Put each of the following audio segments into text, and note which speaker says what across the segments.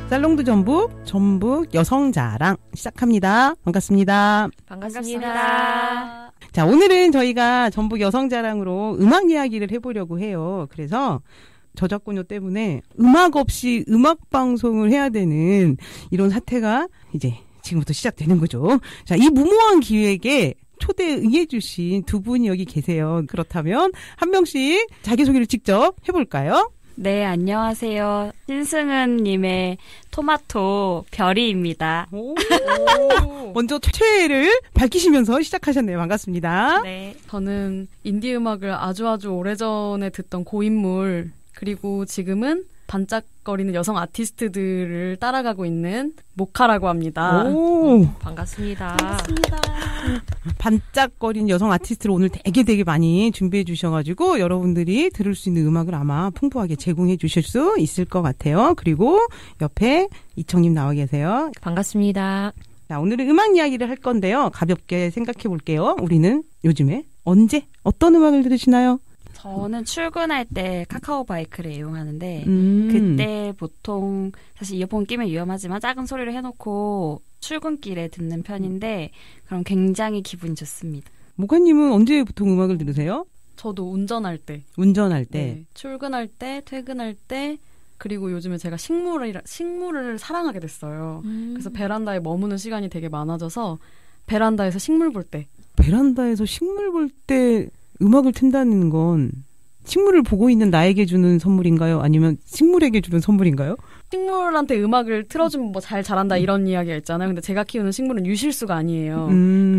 Speaker 1: 살롱드 전북 여성자랑 시작합니다. 반갑습니다.
Speaker 2: 반갑습니다.
Speaker 1: 자, 오늘은 저희가 전북 여성자랑으로 음악 이야기를 해보려고 해요. 그래서 저작권료 때문에 음악 없이 음악 방송을 해야 되는 이런 사태가 이제 지금부터 시작되는 거죠. 자, 이 무모한 기획에 초대에 응해주신 두 분이 여기 계세요. 그렇다면 한 명씩 자기소개를 직접 해볼까요?
Speaker 2: 네, 안녕하세요. 신승은님의 토마토 별이입니다.
Speaker 1: 먼저 최애를 밝히시면서 시작하셨네요. 반갑습니다.
Speaker 3: 네, 저는 인디 음악을 아주 오래전에 듣던 고인물, 그리고 지금은 반짝거리는 여성 아티스트들을 따라가고 있는 모카라고 합니다.
Speaker 2: 반갑습니다.
Speaker 1: 반짝거리는 여성 아티스트를 오늘 되게 많이 준비해 주셔가지고 여러분들이 들을 수 있는 음악을 아마 풍부하게 제공해 주실 수 있을 것 같아요. 그리고 옆에 이청님 나와 계세요.
Speaker 2: 반갑습니다.
Speaker 1: 자, 오늘은 음악 이야기를 할 건데요. 가볍게 생각해 볼게요. 우리는 요즘에 언제 어떤 음악을 들으시나요?
Speaker 2: 저는 출근할 때 카카오 바이크를 이용하는데 그때 보통 사실 이어폰 끼면 위험하지만 작은 소리를 해놓고 출근길에 듣는 편인데 그럼 굉장히 기분이 좋습니다.
Speaker 1: 모카님은 언제 보통 음악을 들으세요?
Speaker 3: 저도 운전할 때.
Speaker 1: 네.
Speaker 3: 출근할 때, 퇴근할 때, 그리고 요즘에 제가 식물을 사랑하게 됐어요. 그래서 베란다에 머무는 시간이 되게 많아져서 베란다에서 식물 볼 때.
Speaker 1: 베란다에서 식물 볼 때 음악을 튼다는 건 식물을 보고 있는 나에게 주는 선물인가요? 아니면 식물에게 주는 선물인가요?
Speaker 3: 식물한테 음악을 틀어주면 뭐 잘 자란다 이런 이야기가 있잖아요. 근데 제가 키우는 식물은 유실수가 아니에요.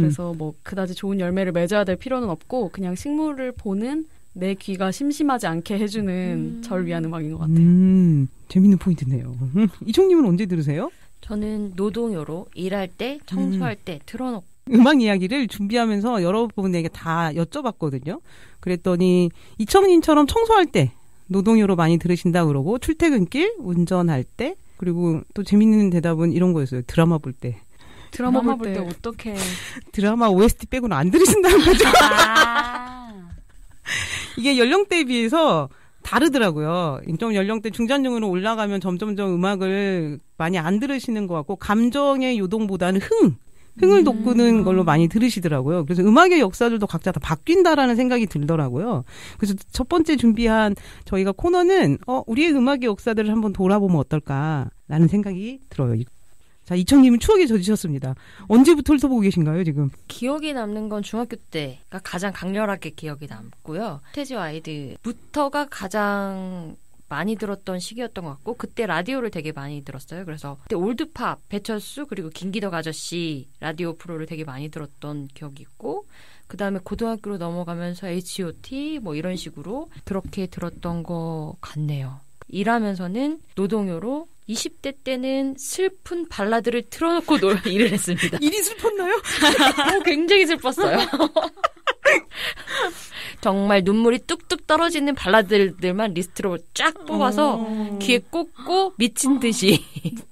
Speaker 3: 그래서 뭐 그다지 좋은 열매를 맺어야 될 필요는 없고 그냥 식물을 보는 내 귀가 심심하지 않게 해주는 절 위한 음악인 것 같아요.
Speaker 1: 재밌는 포인트네요. 이총님은 언제 들으세요?
Speaker 4: 저는 노동요로 일할 때, 청소할 때 틀어놓고
Speaker 1: 음악 이야기를 준비하면서 여러분에게 다 여쭤봤거든요. 그랬더니 이청님처럼 청소할 때 노동요로 많이 들으신다 그러고 출퇴근길, 운전할 때, 그리고 또 재밌는 대답은 이런 거였어요. 드라마 볼 때.
Speaker 2: 드라마 볼 때 어떻게
Speaker 1: 드라마 OST 빼고는 안 들으신다는 거죠. 이게 연령대에 비해서 다르더라고요. 좀 연령대 중장년으로 올라가면 점점점 음악을 많이 안 들으시는 것 같고 감정의 요동보다는 흥을 돋구는 걸로 많이 들으시더라고요. 그래서 음악의 역사들도 각자 다 바뀐다라는 생각이 들더라고요. 그래서 첫 번째 준비한 저희가 코너는 우리의 음악의 역사들을 한번 돌아보면 어떨까라는 생각이 들어요. 자, 이청님은 추억에 젖으셨습니다. 언제부터 훑어보고 계신가요, 지금?
Speaker 4: 기억이 남는 건 중학교 때가 가장 강렬하게 기억이 남고요. 스테이지 와이드부터가 가장 많이 들었던 시기였던 것 같고 그때 라디오를 되게 많이 들었어요. 그래서 그때 올드팝, 배철수 그리고 김기덕 아저씨 라디오 프로를 되게 많이 들었던 기억이 있고 그다음에 고등학교로 넘어가면서 H.O.T 뭐 이런 식으로 그렇게 들었던 것 같네요. 일하면서는 노동요로 20대 때는 슬픈 발라드를 틀어놓고 일을 했습니다.
Speaker 1: 일이 슬펐나요?
Speaker 4: 굉장히 슬펐어요. 정말 눈물이 뚝뚝 떨어지는 발라드들만 리스트로 쫙 뽑아서 귀에 꽂고 미친 듯이.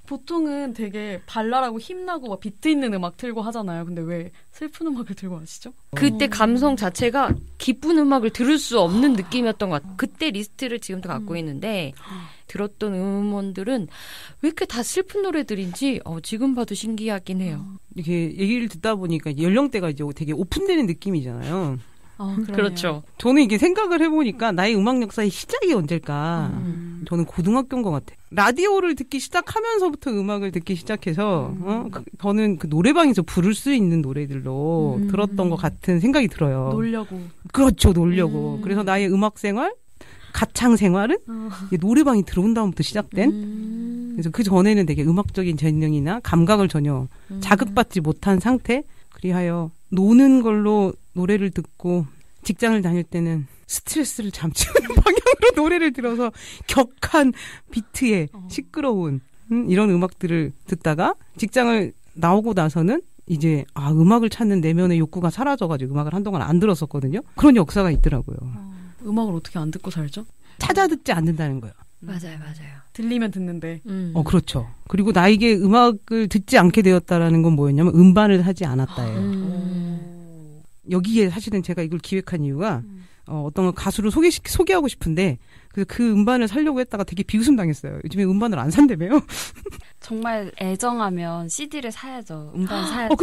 Speaker 3: 보통은 되게 발랄하고 힘나고 막 비트 있는 음악 틀고 하잖아요. 근데 왜 슬픈 음악을 들고 하시죠?
Speaker 4: 그때 감성 자체가 기쁜 음악을 들을 수 없는 느낌이었던 것 같아요. 그때 리스트를 지금도 갖고 있는데 들었던 음원들은 왜 이렇게 다 슬픈 노래들인지 지금 봐도 신기하긴 해요.
Speaker 1: 이렇게 얘기를 듣다 보니까 연령대가 이제 되게 오픈되는 느낌이잖아요.
Speaker 4: 그렇죠.
Speaker 1: 저는 이게 생각을 해보니까 나의 음악 역사의 시작이 언제일까? 저는 고등학교인 것 같아요. 라디오를 듣기 시작하면서부터 음악을 듣기 시작해서 저는 그 노래방에서 부를 수 있는 노래들로 들었던 것 같은 생각이 들어요.
Speaker 3: 놀려고.
Speaker 1: 그렇죠, 놀려고. 그래서 나의 음악 생활, 가창 생활은 노래방이 들어온 다음부터 시작된. 그래서 그 전에는 되게 음악적인 재능이나 감각을 전혀 자극받지 못한 상태. 그리하여 노는 걸로 노래를 듣고 직장을 다닐 때는 스트레스를 잠재우는 방향으로 노래를 들어서 격한 비트에 시끄러운 이런 음악들을 듣다가 직장을 나오고 나서는 이제 음악을 찾는 내면의 욕구가 사라져가지고 음악을 한동안 안 들었었거든요. 그런 역사가 있더라고요.
Speaker 3: 음악을 어떻게 안 듣고 살죠?
Speaker 1: 찾아 듣지 않는다는 거예요.
Speaker 4: 맞아요.
Speaker 3: 들리면 듣는데.
Speaker 1: 그렇죠. 그리고 나에게 음악을 듣지 않게 되었다라는 건 뭐였냐면 음반을 하지 않았다예요. 여기에 사실은 제가 이걸 기획한 이유가 어떤 가수를 소개하고 싶은데 그 음반을 사려고 했다가 되게 비웃음 당했어요. 요즘에 음반을 안 산다며요.
Speaker 2: 정말 애정하면 CD를 사야죠. 음반 사야죠.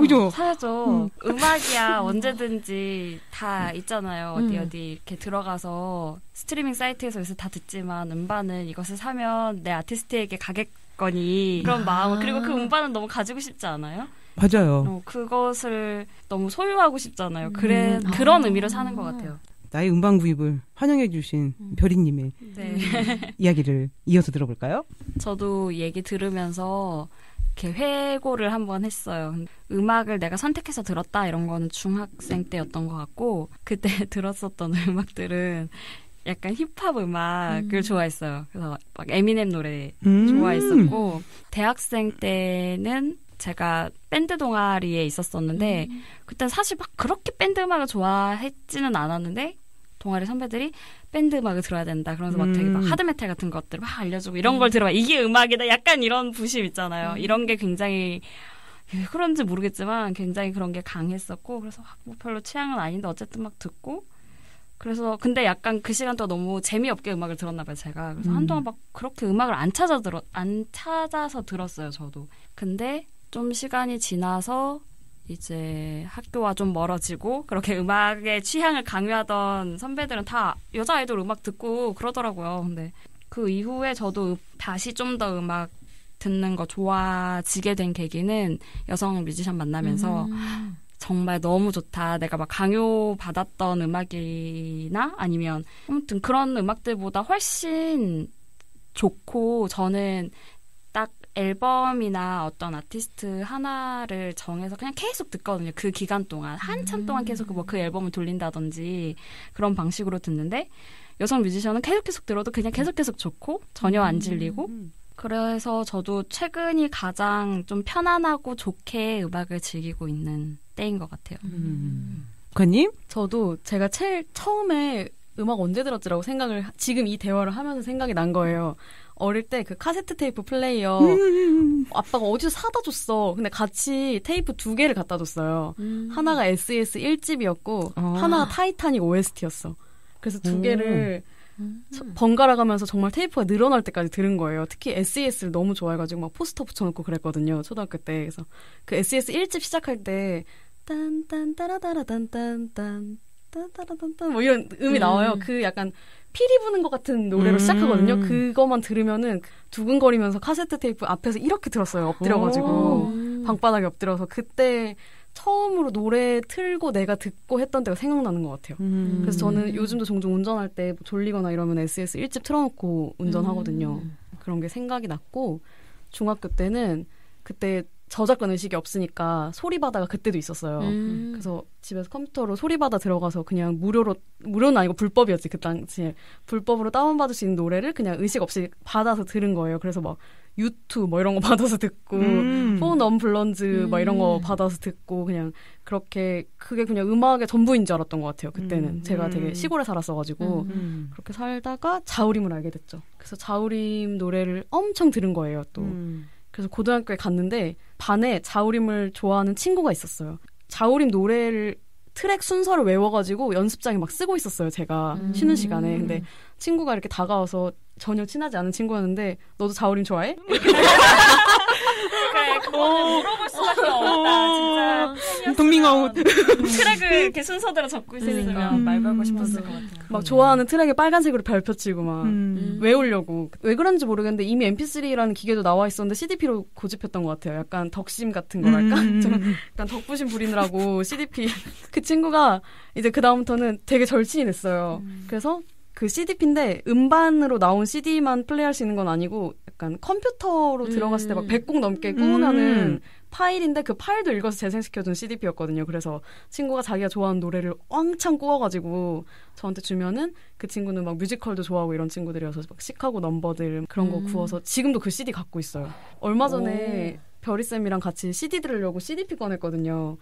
Speaker 1: 그죠.
Speaker 2: 사야죠. 음악이야 언제든지 다 있잖아요. 어디 이렇게 들어가서 스트리밍 사이트에서 요새 다 듣지만 음반은 이것을 사면 내 아티스트에게 가겠거니 그런 마음. 그리고 그 음반은 너무 가지고 싶지 않아요?
Speaker 1: 맞아요.
Speaker 2: 그것을 너무 소유하고 싶잖아요. 그런 의미로 사는 것 같아요.
Speaker 1: 나의 음반 구입을 환영해 주신 별이님의 이야기를 이어서 들어볼까요?
Speaker 2: 저도 얘기 들으면서 이렇게 회고를 한번 했어요. 음악을 내가 선택해서 들었다 이런 거는 중학생 때였던 것 같고 그때 들었었던 음악들은 약간 힙합 음악을 좋아했어요. 그래서 막 에미넴 노래 좋아했었고 대학생 때는 제가 밴드 동아리에 있었었는데 그때 사실 막 그렇게 밴드 음악을 좋아했지는 않았는데 동아리 선배들이 밴드 음악을 들어야 된다. 그러면서 막 되게 막 하드메탈 같은 것들 막 알려주고 이런 걸 들어봐. 이게 음악이다. 약간 이런 부심 있잖아요. 이런 게 굉장히 왜 그런지 모르겠지만 굉장히 그런 게 강했었고 그래서 뭐 별로 취향은 아닌데 어쨌든 막 듣고 그래서 근데 약간 그 시간 동안 너무 재미없게 음악을 들었나 봐요. 제가. 그래서 한동안 막 그렇게 음악을 안 찾아서 들었어요. 저도. 근데 좀 시간이 지나서 이제 학교와 좀 멀어지고 그렇게 음악의 취향을 강요하던 선배들은 다 여자 아이돌 음악 듣고 그러더라고요. 근데 그 이후에 저도 다시 좀 더 음악 듣는 거 좋아지게 된 계기는 여성 뮤지션 만나면서 정말 너무 좋다. 내가 막 강요받았던 음악이나 아니면 아무튼 그런 음악들보다 훨씬 좋고 저는 딱 앨범이나 어떤 아티스트 하나를 정해서 그냥 계속 듣거든요. 그 기간 동안 한참 동안 계속 그 앨범을 돌린다든지 그런 방식으로 듣는데 여성 뮤지션은 계속 들어도 그냥 계속 좋고 전혀 안 질리고 그래서 저도 최근이 가장 좀 편안하고 좋게 음악을 즐기고 있는 때인 것 같아요.
Speaker 1: 국화님?
Speaker 3: 저도 제가 제일 처음에 음악 언제 들었지라고 생각을 지금 이 대화를 하면서 생각이 난 거예요. 어릴 때 그 카세트 테이프 플레이어 아빠가 어디서 사다 줬어. 근데 같이 테이프 2개를 갖다 줬어요. 하나가 SES 1집이었고 하나가 타이타닉 OST였어. 그래서 2개를 번갈아 가면서 정말 테이프가 늘어날 때까지 들은 거예요. 특히 SES를 너무 좋아해가지고 막 포스터 붙여놓고 그랬거든요. 초등학교 때. 그래서 그 SES 1집 시작할 때 딴딴따라따라딴딴딴 딴따라딴딴 뭐 이런 음이 나와요. 그 약간 피리 부는 것 같은 노래로 시작하거든요. 그것만 들으면은 두근거리면서 카세트 테이프 앞에서 이렇게 들었어요. 엎드려가지고 방바닥에 엎드려서 그때 처음으로 노래 틀고 내가 듣고 했던 때가 생각나는 것 같아요. 그래서 저는 요즘도 종종 운전할 때 졸리거나 이러면 SES 1집 틀어놓고 운전하거든요. 그런 게 생각이 났고 중학교 때는 그때 저작권 의식이 없으니까 소리바다가 그때도 있었어요. 그래서 집에서 컴퓨터로 소리바다 들어가서 그냥 무료는 아니고 불법이었지 그 당시에. 불법으로 다운받을 수 있는 노래를 그냥 의식 없이 받아서 들은 거예요. 그래서 막 U2 뭐 이런 거 받아서 듣고 폰 언블런즈 뭐 이런 거 받아서 듣고 그냥 그렇게 그게 그냥 음악의 전부인 줄 알았던 것 같아요. 그때는 제가 되게 시골에 살았어가지고 그렇게 살다가 자우림을 알게 됐죠. 그래서 자우림 노래를 엄청 들은 거예요. 또 그래서 고등학교에 갔는데 반에 자우림을 좋아하는 친구가 있었어요. 자우림 노래를 트랙 순서를 외워가지고 연습장에 막 쓰고 있었어요. 제가 쉬는 시간에. 근데 친구가 이렇게 다가와서 전혀 친하지 않은 친구였는데 너도 자우림 좋아해?
Speaker 2: 그래, 그거는 물어볼 수밖에 없다. 진짜
Speaker 1: 동밍아웃
Speaker 2: 트랙을 이렇게 순서대로 적고 있으면 말 걸고 싶었을 것 같아요.
Speaker 3: 막 좋아하는 트랙에 빨간색으로 별표 치고 막 외우려고. 왜 그런지 모르겠는데 이미 MP3라는 기계도 나와 있었는데 CDP로 고집했던 것 같아요. 약간 덕심 같은 거랄까? 좀 약간 덕부심 부리느라고 CDP. 그 친구가 이제 그 다음부터는 되게 절친이 됐어요. 그래서 그 CDP인데 음반으로 나온 CD만 플레이할 수 있는 건 아니고 약간 컴퓨터로 들어갔을 때 막 100곡 넘게 구우면은 파일인데 그 파일도 읽어서 재생시켜준 CDP였거든요. 그래서 친구가 자기가 좋아하는 노래를 왕창 구워가지고 저한테 주면은 그 친구는 막 뮤지컬도 좋아하고 이런 친구들이어서 막 시카고 넘버들 그런 거 구워서 지금도 그 CD 갖고 있어요. 얼마 전에 별이쌤이랑 같이 CD 들으려고 CDP 꺼냈거든요.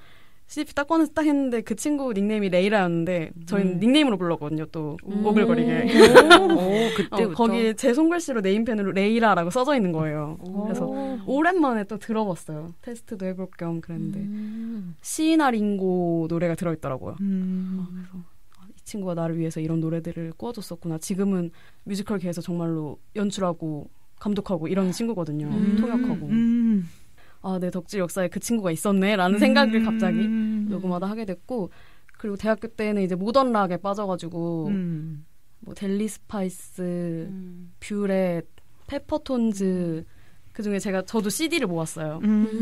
Speaker 3: CDP 딱 꺼내서 딱 했는데 그 친구 닉네임이 레이라였는데 저희는 닉네임으로 불렀거든요. 또 오글거리게.
Speaker 1: 그때부터
Speaker 3: 거기에 제 손글씨로 네임펜으로 레이라라고 써져 있는 거예요. 그래서 오랜만에 또 들어봤어요. 테스트도 해볼 겸 그랬는데 시이나 링고 노래가 들어있더라고요. 그래서 이 친구가 나를 위해서 이런 노래들을 꾸어줬었구나. 지금은 뮤지컬계에서 정말로 연출하고 감독하고 이런 친구거든요. 통역하고. 아, 내 덕질 역사에 그 친구가 있었네라는 생각을 갑자기 녹음하다 하게 됐고, 그리고 대학교 때는 이제 모던 락에 빠져가지고 뭐 델리 스파이스, 뷰렛, 페퍼톤즈, 그중에 저도 CD를 모았어요.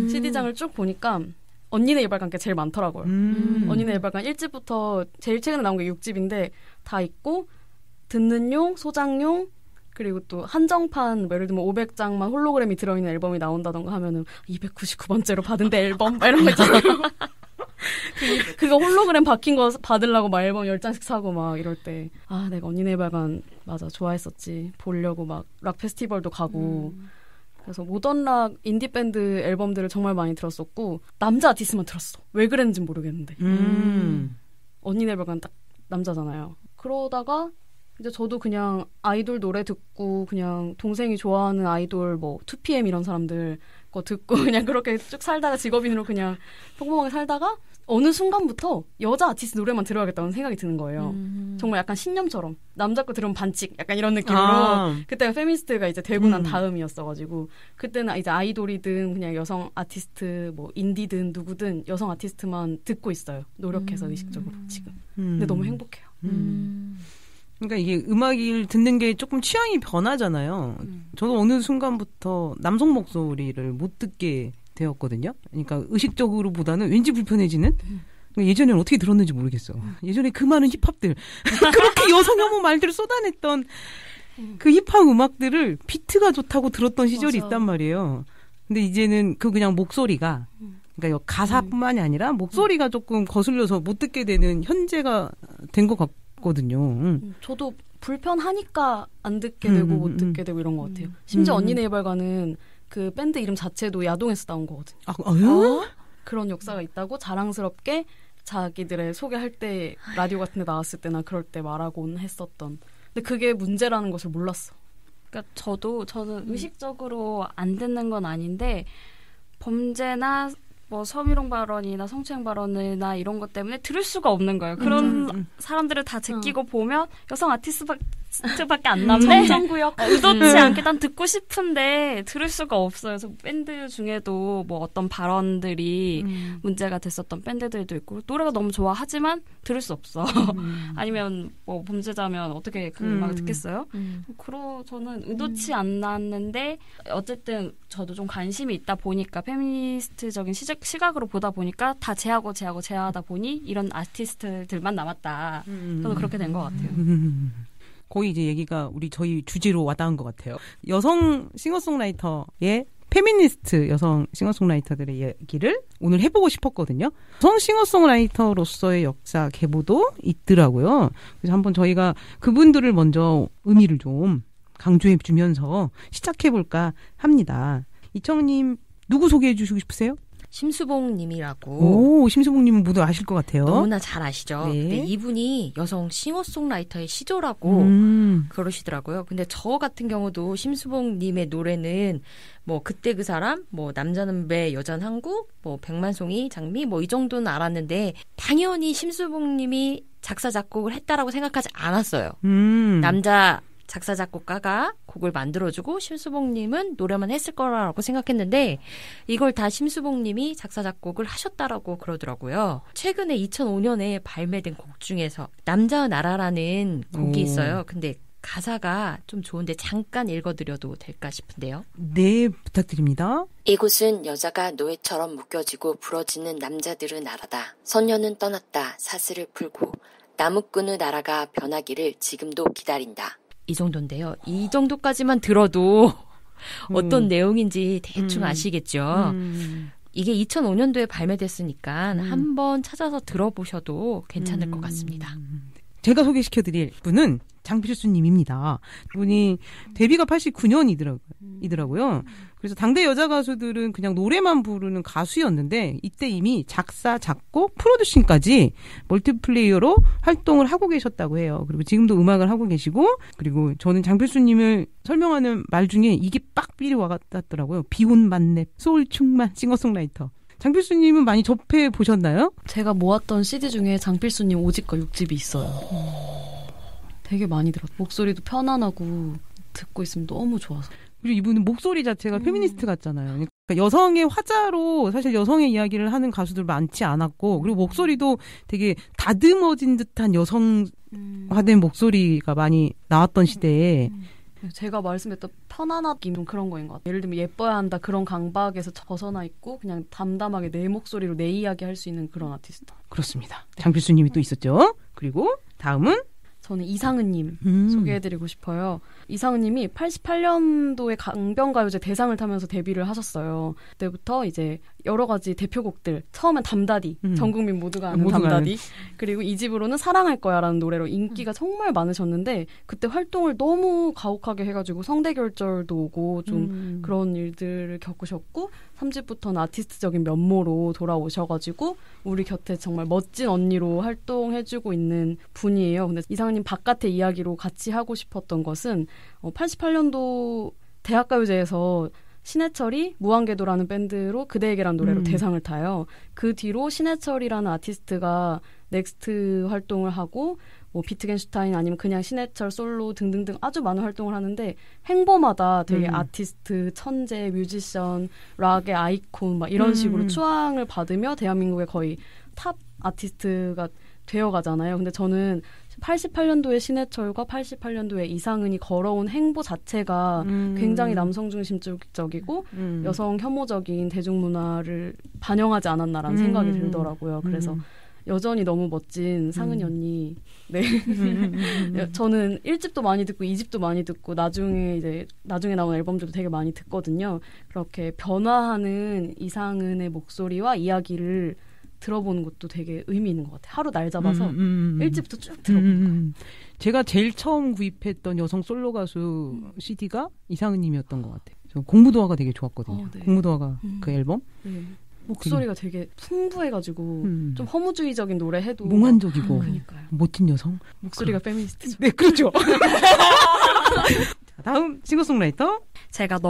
Speaker 3: CD장을 쭉 보니까 언니네 이발관 게 제일 많더라고요. 언니네 이발관 1집부터 제일 최근에 나온 게 6집인데 다 있고, 듣는 용, 소장용, 그리고 또 한정판, 뭐 예를 들면 500장만 홀로그램이 들어있는 앨범이 나온다던가 하면은 299번째로 받은 데 앨범? 막 이런 거 있잖아요. 그거 홀로그램 박힌 거 받으려고 막 앨범 10장씩 사고 막 이럴 때, 아, 내가 언니네 발관 맞아 좋아했었지. 보려고 막 락 페스티벌도 가고. 그래서 모던 락 인디밴드 앨범들을 정말 많이 들었었고, 남자 아티스트만 들었어. 왜 그랬는지 모르겠는데. 언니네 발관 딱 남자잖아요. 그러다가 이제 저도 그냥 아이돌 노래 듣고, 그냥 동생이 좋아하는 아이돌 뭐 2PM 이런 사람들 거 듣고 그냥 그렇게 쭉 살다가 직업인으로 그냥 평범하게 살다가 어느 순간부터 여자 아티스트 노래만 들어야겠다는 생각이 드는 거예요. 정말 약간 신념처럼 남자 거 들으면 반칙 약간 이런 느낌으로. 그때가 페미니스트가 이제 되고 난 다음이었어가지고, 그때는 이제 아이돌이든 그냥 여성 아티스트 뭐 인디든 누구든 여성 아티스트만 듣고 있어요. 노력해서 의식적으로 지금. 근데 너무 행복해요.
Speaker 1: 그러니까 이게 음악을 듣는 게 조금 취향이 변하잖아요. 저도 어느 순간부터 남성 목소리를 못 듣게 되었거든요. 그러니까 의식적으로보다는 왠지 불편해지는? 예전에는 어떻게 들었는지 모르겠어. 예전에 그 많은 힙합들, 그렇게 여성 혐오 말들을 쏟아냈던 그 힙합 음악들을 비트가 좋다고 들었던 시절이 있단 말이에요. 근데 이제는 그냥 목소리가, 그러니까 가사뿐만이 아니라 목소리가 조금 거슬려서 못 듣게 되는 현재가 된 것 같거든요.
Speaker 3: 저도 불편하니까 안 듣게 되고 못 듣게 되고 이런 것 같아요. 심지어 언니네 이발관은 그 밴드 이름 자체도 야동에서 나온 거거든요. 그런 역사가 있다고 자랑스럽게 자기들의 소개할 때 라디오 같은 데 나왔을 때나 그럴 때 말하곤 했었던. 근데 그게 문제라는 것을 몰랐어.
Speaker 2: 그러니까 저는 의식적으로 안 듣는 건 아닌데, 범죄나 뭐 서미롱 발언이나 성추행 발언이나 이런 것 때문에 들을 수가 없는 거예요. 그런 사람들을 다 제끼고 보면 여성 아티스트밖에 안 남네.
Speaker 3: 정구역.
Speaker 2: 의도치 않게 난 듣고 싶은데 들을 수가 없어요. 그래서 밴드 중에도 뭐 어떤 발언들이 문제가 됐었던 밴드들도 있고, 노래가 너무 좋아 하지만 들을 수 없어. 아니면 뭐 범죄자면 어떻게 그 음악을 듣겠어요? 저는 의도치 않았는데 어쨌든 저도 좀 관심이 있다 보니까, 페미니스트적인 시각으로 보다 보니까 다 제하다 보니 이런 아티스트들만 남았다. 저도 그렇게 된 것 같아요.
Speaker 1: 거의 이제 얘기가 저희 주제로 와닿은 것 같아요. 여성 싱어송라이터의 페미니스트 여성 싱어송라이터들의 얘기를 오늘 해보고 싶었거든요. 여성 싱어송라이터로서의 역사 계보도 있더라고요. 그래서 한번 저희가 그분들을 먼저 의미를 좀 강조해 주면서 시작해볼까 합니다. 이청님, 누구 소개해 주시고 싶으세요?
Speaker 4: 심수봉 님이라고.
Speaker 1: 오, 심수봉 님은 모두 아실 것 같아요.
Speaker 4: 너무나 잘 아시죠.
Speaker 1: 네.
Speaker 4: 근데 이분이 여성 싱어송라이터의 시조라고 그러시더라고요. 근데 저 같은 경우도 심수봉 님의 노래는 뭐 그때 그 사람, 뭐 남자는 배, 여자는 한국, 뭐 백만송이, 장미 뭐 이 정도는 알았는데, 당연히 심수봉 님이 작사 작곡을 했다라고 생각하지 않았어요. 남자 작사 작곡가가 곡을 만들어주고 심수봉님은 노래만 했을 거라고 생각했는데, 이걸 다 심수봉님이 작사 작곡을 하셨다라고 그러더라고요. 최근에 2005년에 발매된 곡 중에서 남자의 나라라는 곡이 있어요. 근데 가사가 좀 좋은데 잠깐 읽어드려도 될까 싶은데요.
Speaker 1: 네, 부탁드립니다.
Speaker 5: 이곳은 여자가 노예처럼 묶여지고 부러지는 남자들의 나라다. 선녀는 떠났다. 사슬을 풀고 나무꾼의 나라가 변하기를 지금도 기다린다.
Speaker 4: 이 정도인데요. 이 정도까지만 들어도 어떤 내용인지 대충 아시겠죠. 이게 2005년도에 발매됐으니까 한번 찾아서 들어보셔도 괜찮을 것 같습니다.
Speaker 1: 제가 소개시켜드릴 분은 장필수님입니다. 이분이 데뷔가 89년이더라고요. 그래서 당대 여자 가수들은 그냥 노래만 부르는 가수였는데, 이때 이미 작사, 작곡, 프로듀싱까지 멀티플레이어로 활동을 하고 계셨다고 해요. 그리고 지금도 음악을 하고 계시고, 그리고 저는 장필수님을 설명하는 말 중에 이게 빡 삘이 와닿더라고요. 비혼 만렙, 소울 충만 싱어송라이터. 장필수님은 많이 접해보셨나요?
Speaker 3: 제가 모았던 CD 중에 장필수님 5집과 6집이 있어요. 되게 많이 들었어요. 목소리도 편안하고 듣고 있으면 너무 좋아서.
Speaker 1: 그리고 이분은 목소리 자체가 페미니스트 같잖아요. 그러니까 여성의 화자로 사실 여성의 이야기를 하는 가수들 많지 않았고, 그리고 목소리도 되게 다듬어진 듯한 여성화된 목소리가 많이 나왔던 시대에
Speaker 3: 제가 말씀했던 편안하기 좀 그런 거인 것 같아요. 예를 들면 예뻐야 한다 그런 강박에서 벗어나 있고 그냥 담담하게 내 목소리로 내 이야기 할 수 있는 그런 아티스트.
Speaker 1: 그렇습니다. 장필수님이 또 있었죠. 그리고 다음은
Speaker 3: 저는 이상은님 소개해드리고 싶어요. 이상은님이 88년도에 강변가요제 대상을 타면서 데뷔를 하셨어요. 그때부터 이제 여러 가지 대표곡들, 처음엔 담다디, 전 국민 모두가 아는 담다디, 그리고 2집으로는 사랑할 거야라는 노래로 인기가 정말 많으셨는데 그때 활동을 너무 가혹하게 해가지고 성대결절도 오고 좀 그런 일들을 겪으셨고 3집부터는 아티스트적인 면모로 돌아오셔가지고 우리 곁에 정말 멋진 언니로 활동해주고 있는 분이에요. 근데 이상은님 바깥의 이야기로 같이 하고 싶었던 것은 88년도 대학가요제에서 신해철이 무한궤도라는 밴드로 그대에게란 노래로 대상을 타요. 그 뒤로 신해철이라는 아티스트가 넥스트 활동을 하고 뭐 비트겐슈타인 아니면 그냥 신해철 솔로 등등등 아주 많은 활동을 하는데 행보마다 되게 아티스트, 천재, 뮤지션, 락의 아이콘 막 이런 식으로 추앙을 받으며 대한민국의 거의 탑 아티스트가 되어가잖아요. 근데 저는 88년도에 신해철과 88년도에 이상은이 걸어온 행보 자체가 굉장히 남성 중심적이고 여성 혐오적인 대중문화를 반영하지 않았나라는 생각이 들더라고요. 그래서 여전히 너무 멋진 상은이 언니. 네. 저는 1집도 많이 듣고 2집도 많이 듣고 나중에 나온 앨범들도 되게 많이 듣거든요. 그렇게 변화하는 이상은의 목소리와 이야기를 들어보는 것도 되게 의미 있는 것 같아요. 하루 날 잡아서 1집부터 쭉 들어보는 거.
Speaker 1: 제가 제일 처음 구입했던 여성 솔로 가수 CD가 이상은님이었던 것 같아요. 저 공무도화가 되게 좋았거든요.
Speaker 3: 네.
Speaker 1: 공무도화가 그 앨범.
Speaker 3: 네. 목소리가 되게 풍부해가지고 좀 허무주의적인 노래 해도
Speaker 1: 몽환적이고
Speaker 3: 그러니까요.
Speaker 1: 멋진 여성.
Speaker 3: 목소리가 페미니스트죠.
Speaker 1: 네, 그렇죠. 다음 싱어송라이터.
Speaker 2: 제가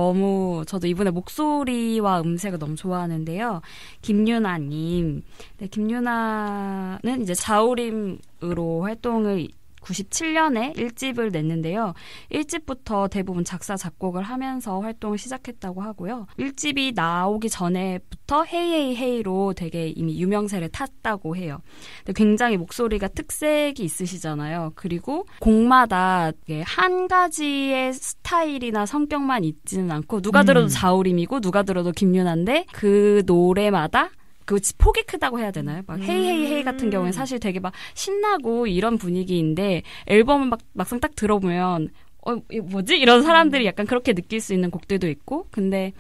Speaker 2: 저도 이분의 목소리와 음색을 너무 좋아하는데요. 김유나님. 네, 김유나는 이제 자우림으로 활동을 97년에 1집을 냈는데요. 1집부터 대부분 작사, 작곡을 하면서 활동을 시작했다고 하고요. 1집이 나오기 전에부터 헤이헤이 헤이로 되게 이미 유명세를 탔다고 해요. 근데 굉장히 목소리가 특색이 있으시잖아요. 그리고 곡마다 한 가지의 스타일이나 성격만 있지는 않고 누가 들어도 자우림이고 누가 들어도 김유나인데 그 노래마다 그 폭이 크다고 해야 되나요? 막 헤이헤이헤이 같은 경우에 사실 되게 막 신나고 이런 분위기인데 앨범을 막상 딱 들어보면 이거 뭐지? 이런 사람들이 약간 그렇게 느낄 수 있는 곡들도 있고 근데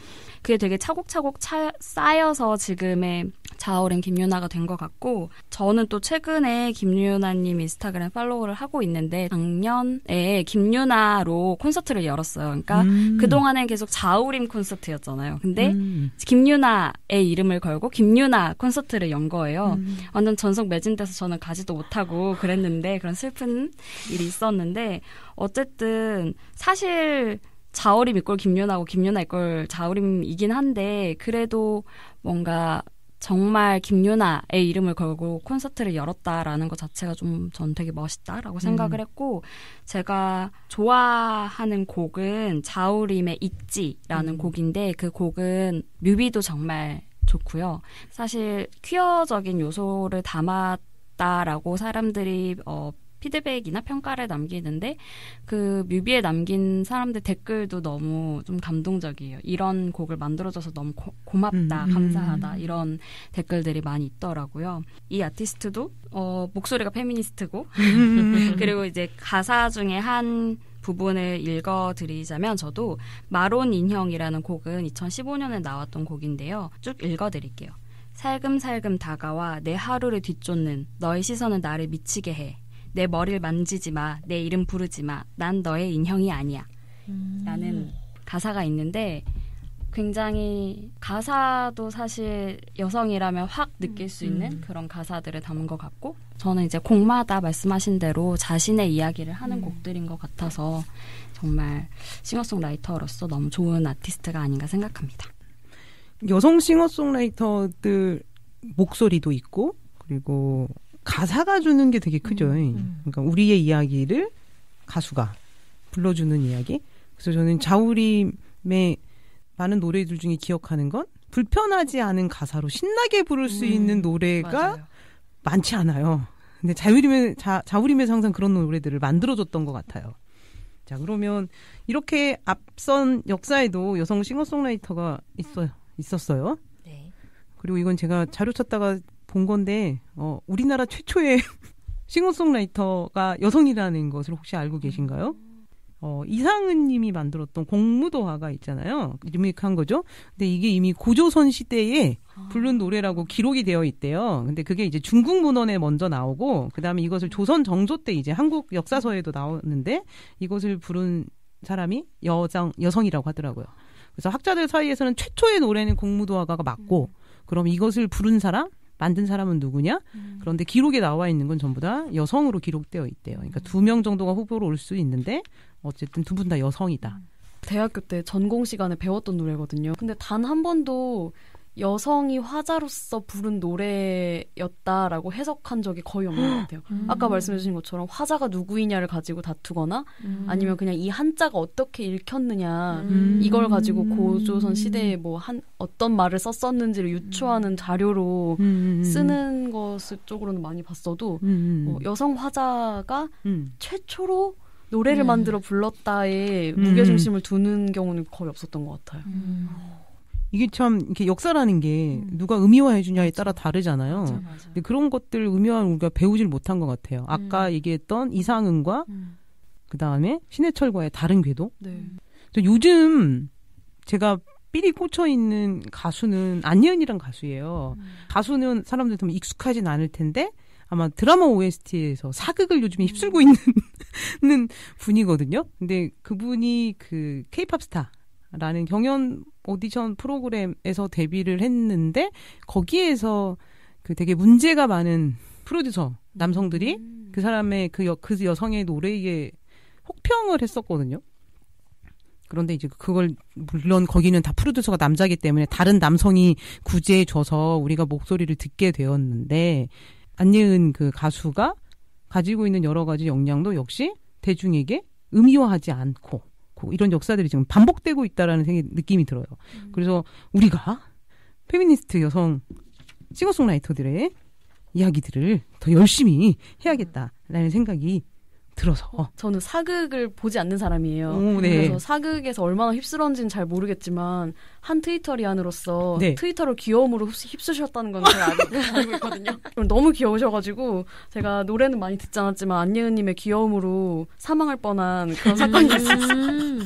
Speaker 2: 그게 되게 차곡차곡 쌓여서 지금의 자우림 김유나가 된 것 같고 저는 또 최근에 김유나님 인스타그램 팔로우를 하고 있는데 작년에 김유나로 콘서트를 열었어요. 그러니까 그동안엔 계속 자우림 콘서트였잖아요. 근데 김유나의 이름을 걸고 김유나 콘서트를 연 거예요. 완전 전속 매진돼서 저는 가지도 못하고 그랬는데 그런 슬픈 일이 있었는데 어쨌든 사실 자우림 이꼴 김유나고 김유나 이꼴 자우림이긴 한데 그래도 뭔가 정말 김유나의 이름을 걸고 콘서트를 열었다라는 것 자체가 좀 전 되게 멋있다라고 생각을 했고 제가 좋아하는 곡은 자우림의 있지라는 곡인데 그 곡은 뮤비도 정말 좋고요. 사실 퀴어적인 요소를 담았다라고 사람들이 피드백이나 평가를 남기는데 그 뮤비에 남긴 사람들 댓글도 너무 좀 감동적이에요. 이런 곡을 만들어줘서 너무 고맙다, 감사하다 이런 댓글들이 많이 있더라고요. 이 아티스트도 목소리가 페미니스트고 그리고 이제 가사 중에 한 부분을 읽어드리자면 저도 마론 인형이라는 곡은 2015년에 나왔던 곡인데요. 쭉 읽어드릴게요. 살금살금 다가와 내 하루를 뒤쫓는 너의 시선은 나를 미치게 해. 내 머리를 만지지 마. 내 이름 부르지 마. 난 너의 인형이 아니야. 라는 가사가 있는데 굉장히 가사도 사실 여성이라면 확 느낄 수 있는 그런 가사들을 담은 것 같고 저는 이제 곡마다 말씀하신 대로 자신의 이야기를 하는 곡들인 것 같아서 정말 싱어송라이터로서 너무 좋은 아티스트가 아닌가 생각합니다.
Speaker 1: 여성 싱어송라이터들 목소리도 있고 그리고 가사가 주는 게 되게 크죠. 그러니까 우리의 이야기를 가수가 불러주는 이야기. 그래서 저는 자우림의 많은 노래들 중에 기억하는 건 불편하지 않은 가사로 신나게 부를 수 있는 노래가
Speaker 4: 맞아요.
Speaker 1: 많지 않아요. 근데 자우림에서 항상 그런 노래들을 만들어줬던 것 같아요. 자, 그러면 이렇게 앞선 역사에도 여성 싱어송라이터가 있었어요.
Speaker 4: 네.
Speaker 1: 그리고 이건 제가 자료 찾다가 본 건데 우리나라 최초의 싱어송라이터가 여성이라는 것을 혹시 알고 계신가요? 이상은 님이 만들었던 공무도화가 있잖아요. 리메이크한 거죠. 근데 이게 이미 고조선 시대에 부른 노래라고 기록이 되어 있대요. 근데 그게 이제 중국 문헌에 먼저 나오고 그다음에 이것을 조선 정조 때 이제 한국 역사서에도 나오는데 이것을 부른 사람이 여성이라고 하더라고요. 그래서 학자들 사이에서는 최초의 노래는 공무도화가 맞고 그럼 이것을 부른 사람? 만든 사람은 누구냐? 그런데 기록에 나와 있는 건 전부 다 여성으로 기록되어 있대요. 그러니까 2명 정도가 후보로 올 수 있는데 어쨌든 두 분 다 여성이다.
Speaker 3: 대학교 때 전공 시간에 배웠던 노래거든요. 근데 단 한 번도 여성이 화자로서 부른 노래였다라고 해석한 적이 거의 없는 것 같아요. 아까 말씀해 주신 것처럼 화자가 누구이냐를 가지고 다투거나 아니면 그냥 이 한자가 어떻게 읽혔느냐 이걸 가지고 고조선 시대에 뭐 어떤 말을 썼었는지를 유추하는 자료로 쓰는 것을 쪽으로는 많이 봤어도 여성 화자가 최초로 노래를 만들어 불렀다에 무게중심을 두는 경우는 거의 없었던 것 같아요.
Speaker 1: 이게 참 이렇게 역사라는 게 누가 의미화해 주냐에 따라 다르잖아요.
Speaker 3: 맞아.
Speaker 1: 근데 그런 것들 의미화를 우리가 배우질 못한 것 같아요. 아까 얘기했던 이상은과 그 다음에 신해철과의 다른 궤도.
Speaker 3: 네.
Speaker 1: 요즘 제가 삘이 꽂혀 있는 가수는 안예은이란 가수예요. 가수는 사람들 좀 익숙하진 않을 텐데 아마 드라마 OST에서 사극을 요즘에 휩쓸고 있는 분이거든요. 근데 그분이 그 K-팝 스타라는 경연 오디션 프로그램에서 데뷔를 했는데 거기에서 그 되게 문제가 많은 프로듀서 남성들이 그 사람의 그 여성의 노래에 혹평을 했었거든요. 그런데 이제 그걸 물론 거기는 다 프로듀서가 남자이기 때문에 다른 남성이 구제해줘서 우리가 목소리를 듣게 되었는데 안예은 그 가수가 가지고 있는 여러 가지 역량도 역시 대중에게 의미화하지 않고 이런 역사들이 지금 반복되고 있다라는 느낌이 들어요. 그래서 우리가 페미니스트 여성 싱어송라이터들의 이야기들을 더 열심히 해야겠다라는 생각이 들어서
Speaker 3: 저는 사극을 보지 않는 사람이에요.
Speaker 1: 오, 네.
Speaker 3: 그래서 사극에서 얼마나 휩쓸었는지는 잘 모르겠지만 한 트위터리안으로서
Speaker 1: 네.
Speaker 3: 트위터를 귀여움으로 휩쓰셨다는 건 제가 알고 있거든요. 너무 귀여우셔가지고 제가 노래는 많이 듣지 않았지만 안예은님의 귀여움으로 사망할 뻔한 그런 사건이 있었어요.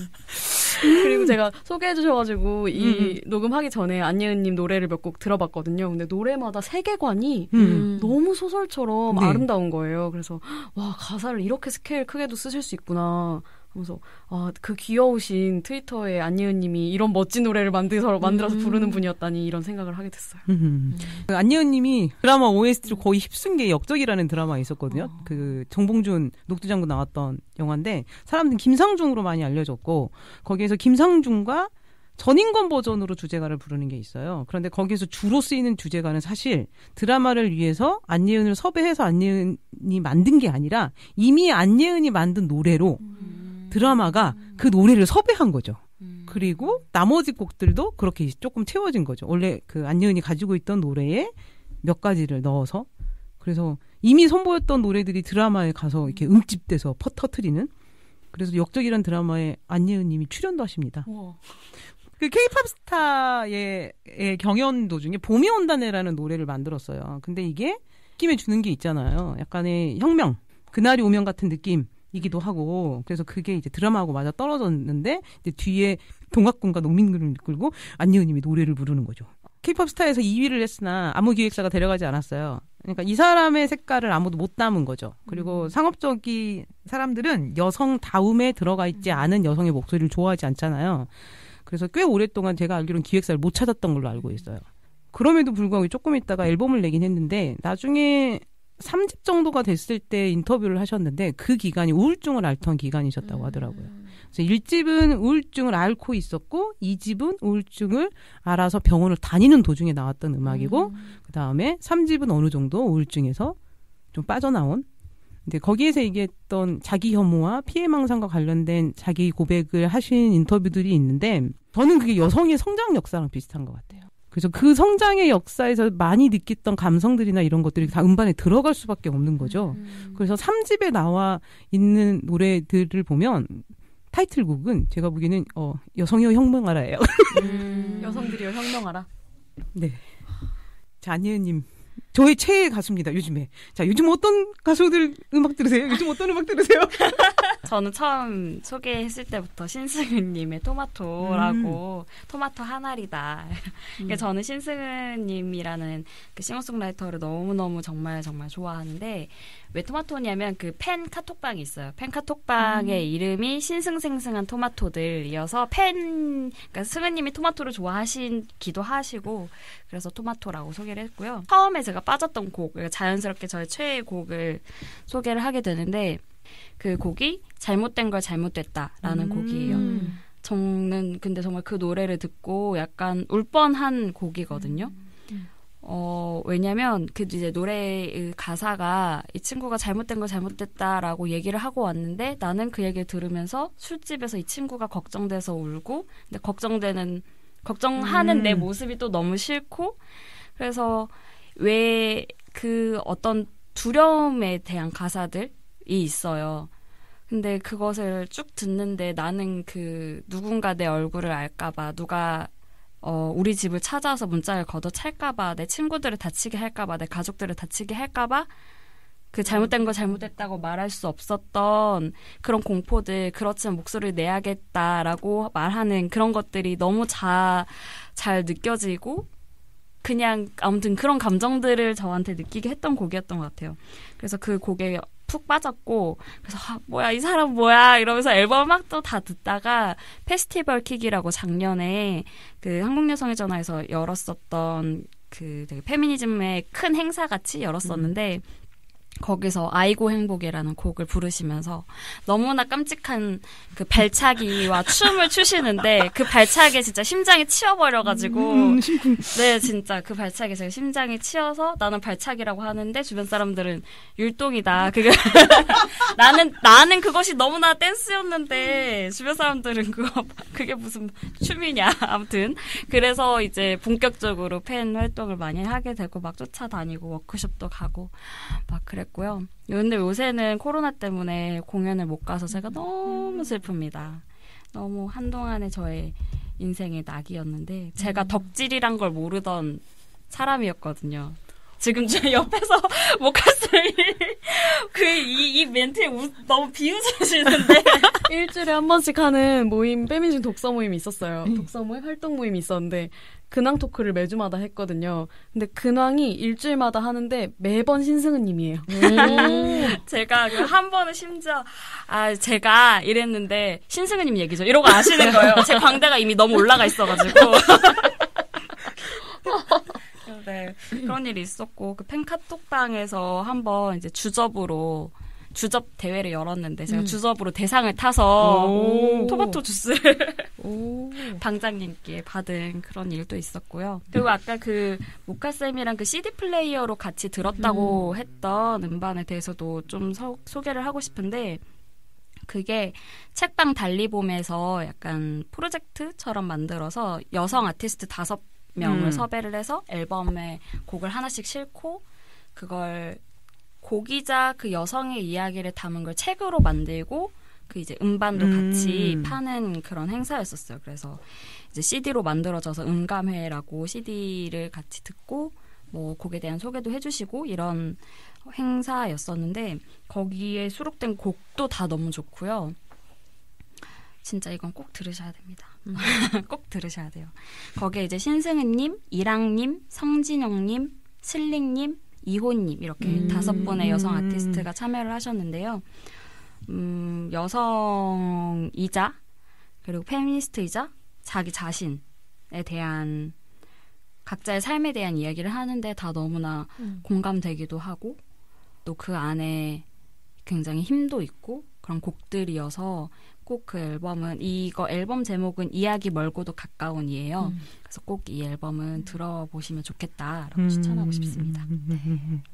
Speaker 3: 그리고 제가 소개해 주셔가지고 이 녹음하기 전에 안예은님 노래를 몇 곡 들어봤거든요. 근데 노래마다 세계관이 너무 소설처럼
Speaker 1: 네.
Speaker 3: 아름다운 거예요. 그래서 와 가사를 이렇게 스케일 크게도 쓰실 수 있구나 하면서 그 귀여우신 트위터에 안예은님이 이런 멋진 노래를 만들어서 부르는 분이었다니 이런 생각을 하게 됐어요.
Speaker 1: 안예은님이 드라마 OST로 거의 휩쓴 게 역적이라는 드라마 있었거든요. 그 정봉준 녹두장군 나왔던 영화인데 사람들은 김상중으로 많이 알려졌고 거기에서 김상중과 전인권 버전으로 주제가를 부르는 게 있어요. 그런데 거기에서 주로 쓰이는 주제가는 사실 드라마를 위해서 안예은을 섭외해서 안예은이 만든 게 아니라 이미 안예은이 만든 노래로 드라마가 그 노래를 섭외한 거죠. 그리고 나머지 곡들도 그렇게 조금 채워진 거죠. 원래 그 안예은이 가지고 있던 노래에 몇 가지를 넣어서 그래서 이미 선보였던 노래들이 드라마에 가서 이렇게 응집돼서 터트리는 그래서 역적이라는 드라마에 안예은님이 출연도 하십니다.
Speaker 3: 우와.
Speaker 1: 그 K-팝 스타의 경연 도중에 봄이 온다네라는 노래를 만들었어요. 근데 이게 느낌에 주는 게 있잖아요. 약간의 혁명, 그날이 오면 같은 느낌이기도 하고 그래서 그게 이제 드라마하고 맞아 떨어졌는데 이제 뒤에 동학군과 농민군을 이끌고 안예은님이 노래를 부르는 거죠. K-팝 스타에서 2위를 했으나 아무 기획사가 데려가지 않았어요. 그러니까 이 사람의 색깔을 아무도 못 담은 거죠. 그리고 상업적인 사람들은 여성다움에 들어가 있지 않은 여성의 목소리를 좋아하지 않잖아요. 그래서 꽤 오랫동안 제가 알기로는 기획사를 못 찾았던 걸로 알고 있어요. 그럼에도 불구하고 조금 있다가 앨범을 내긴 했는데 나중에 3집 정도가 됐을 때 인터뷰를 하셨는데 그 기간이 우울증을 앓던 기간이셨다고 하더라고요. 그래서 1집은 우울증을 앓고 있었고 2집은 우울증을 앓아서 병원을 다니는 도중에 나왔던 음악이고 그다음에 3집은 어느 정도 우울증에서 좀 빠져나온 이제 거기에서 얘기했던 자기 혐오와 피해망상과 관련된 자기 고백을 하신 인터뷰들이 있는데 저는 그게 여성의 성장 역사랑 비슷한 것 같아요. 그래서 그 성장의 역사에서 많이 느꼈던 감성들이나 이런 것들이 다 음반에 들어갈 수밖에 없는 거죠. 그래서 3집에 나와 있는 노래들을 보면 타이틀곡은 제가 보기에는 여성이여 혁명하라예요.
Speaker 3: 여성들이여 혁명하라.
Speaker 1: 네. 자, 안예은님. 저의 최애 가수입니다, 요즘에. 자, 요즘 어떤 가수들 음악 들으세요? 요즘 어떤 음악 들으세요?
Speaker 2: 저는 처음 소개했을 때부터 신승은님의 토마토라고 토마토 한 알이다. 그러니까 저는 신승은님이라는 그 싱어송라이터를 너무너무 정말 좋아하는데 왜 토마토냐면 그 팬 카톡방이 있어요. 팬 카톡방의 이름이 신승생승한 토마토들이어서 그러니까 승은님이 토마토를 좋아하시기도 하시고 그래서 토마토라고 소개를 했고요. 처음에 제가 빠졌던 곡, 자연스럽게 저의 최애 곡을 소개를 하게 되는데 그 곡이 잘못된 걸 잘못됐다라는 곡이에요. 저는 근데 정말 그 노래를 듣고 약간 울 뻔한 곡이거든요. 왜냐면 그 이제 노래의 가사가 이 친구가 잘못된 걸 잘못됐다라고 얘기를 하고 왔는데 나는 그 얘기를 들으면서 술집에서 이 친구가 걱정돼서 울고 근데 걱정하는 내 모습이 또 너무 싫고 그래서 왜 그 어떤 두려움에 대한 가사들이 있어요. 근데 그것을 쭉 듣는데 나는 그 누군가 내 얼굴을 알까봐 누가 우리 집을 찾아서 문자를 걷어찰까봐 내 친구들을 다치게 할까봐 내 가족들을 다치게 할까봐 그 잘못된 거 잘못됐다고 말할 수 없었던 그런 공포들 그렇지만 목소리를 내야겠다라고 말하는 그런 것들이 너무 잘 느껴지고 그냥 아무튼 그런 감정들을 저한테 느끼게 했던 곡이었던 것 같아요. 그래서 그 곡에 푹 빠졌고 그래서 뭐야 이 사람 뭐야 이러면서 앨범 막 또 다 듣다가 페스티벌 킥이라고 작년에 그 한국여성의 전화에서 열었었던 그 되게 페미니즘의 큰 행사 같이 열었었는데 거기서 아이고 행복이라는 곡을 부르시면서 너무나 깜찍한 그 발차기와 춤을 추시는데 그 발차기에 진짜 심장이 치여버려가지고 네 진짜 그 발차기에 제가 심장이 치여서 나는 발차기라고 하는데 주변 사람들은 율동이다 그게 나는 그것이 너무나 댄스였는데 주변 사람들은 그게 무슨 춤이냐 아무튼 그래서 이제 본격적으로 팬 활동을 많이 하게 되고 막 쫓아다니고 워크숍도 가고 막 그랬고요. 근데 요새는 코로나 때문에 공연을 못 가서 제가 너무 슬픕니다. 너무 한동안의 저의 인생의 낙이었는데 제가 덕질이란 걸 모르던 사람이었거든요. 지금 저 옆에서 목카스를 이 멘트에 너무 비웃으시는데
Speaker 3: 일주일에 한 번씩 하는 모임 페미니즘 독서 모임이 있었어요. 독서 모임 활동 모임이 있었는데 근황 토크를 매주마다 했거든요. 근데 근황이 일주일마다 하는데 매번 신승은님이에요.
Speaker 2: 제가 한 번은 심지어 제가 이랬는데 신승은님 얘기죠. 이러고 아시는 거예요. 제 광대가 이미 너무 올라가 있어가지고. 네, 그런 일이 있었고 그 팬카톡방에서 한번 이제 주접 대회를 열었는데 제가 주접으로 대상을 타서 토마토 주스를 방장님께 받은 그런 일도 있었고요. 그리고 아까 그 모카쌤이랑 그 CD 플레이어로 같이 들었다고 했던 음반에 대해서도 좀 소개를 하고 싶은데 그게 책방 달리봄에서 약간 프로젝트처럼 만들어서 여성 아티스트 5명을 섭외를 해서 앨범에 곡을 하나씩 싣고 그걸 곡이자 그 여성의 이야기를 담은 걸 책으로 만들고 그 이제 음반도 같이 파는 그런 행사였었어요. 그래서 이제 CD로 만들어져서 음감회라고 CD를 같이 듣고 뭐 곡에 대한 소개도 해주시고 이런 행사였었는데 거기에 수록된 곡도 다 너무 좋고요. 진짜 이건 꼭 들으셔야 됩니다. 꼭 들으셔야 돼요. 거기에 이제 신승은님, 이랑님, 성진영님, 슬링님, 이호님 이렇게 5분의 여성 아티스트가 참여를 하셨는데요. 여성이자 그리고 페미니스트이자 자기 자신에 대한 각자의 삶에 대한 이야기를 하는데 다 너무나 공감되기도 하고 또 그 안에 굉장히 힘도 있고 그런 곡들이어서 꼭 그 앨범은 이거 앨범 제목은 이야기 멀고도 가까운이에요. 그래서 꼭 이 앨범은 들어보시면 좋겠다라고 추천하고 싶습니다. 네.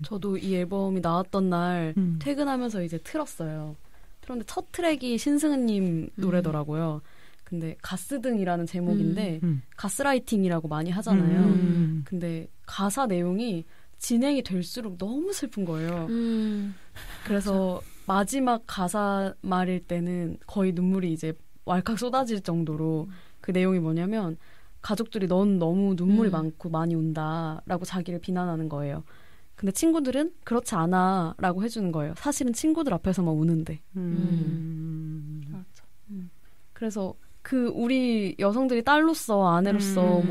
Speaker 3: 저도 이 앨범이 나왔던 날 퇴근하면서 이제 틀었어요. 그런데 첫 트랙이 신승은님 노래더라고요. 근데 가스등이라는 제목인데 가스라이팅이라고 많이 하잖아요. 근데 가사 내용이 진행이 될수록 너무 슬픈 거예요. 그래서 마지막 가사 말일 때는 거의 눈물이 이제 왈칵 쏟아질 정도로 그 내용이 뭐냐면 가족들이 넌 너무 눈물이 많고 많이 운다라고 자기를 비난하는 거예요. 근데 친구들은 그렇지 않아 라고 해주는 거예요. 사실은 친구들 앞에서만 우는데. 그래서 그 우리 여성들이 딸로서 아내로서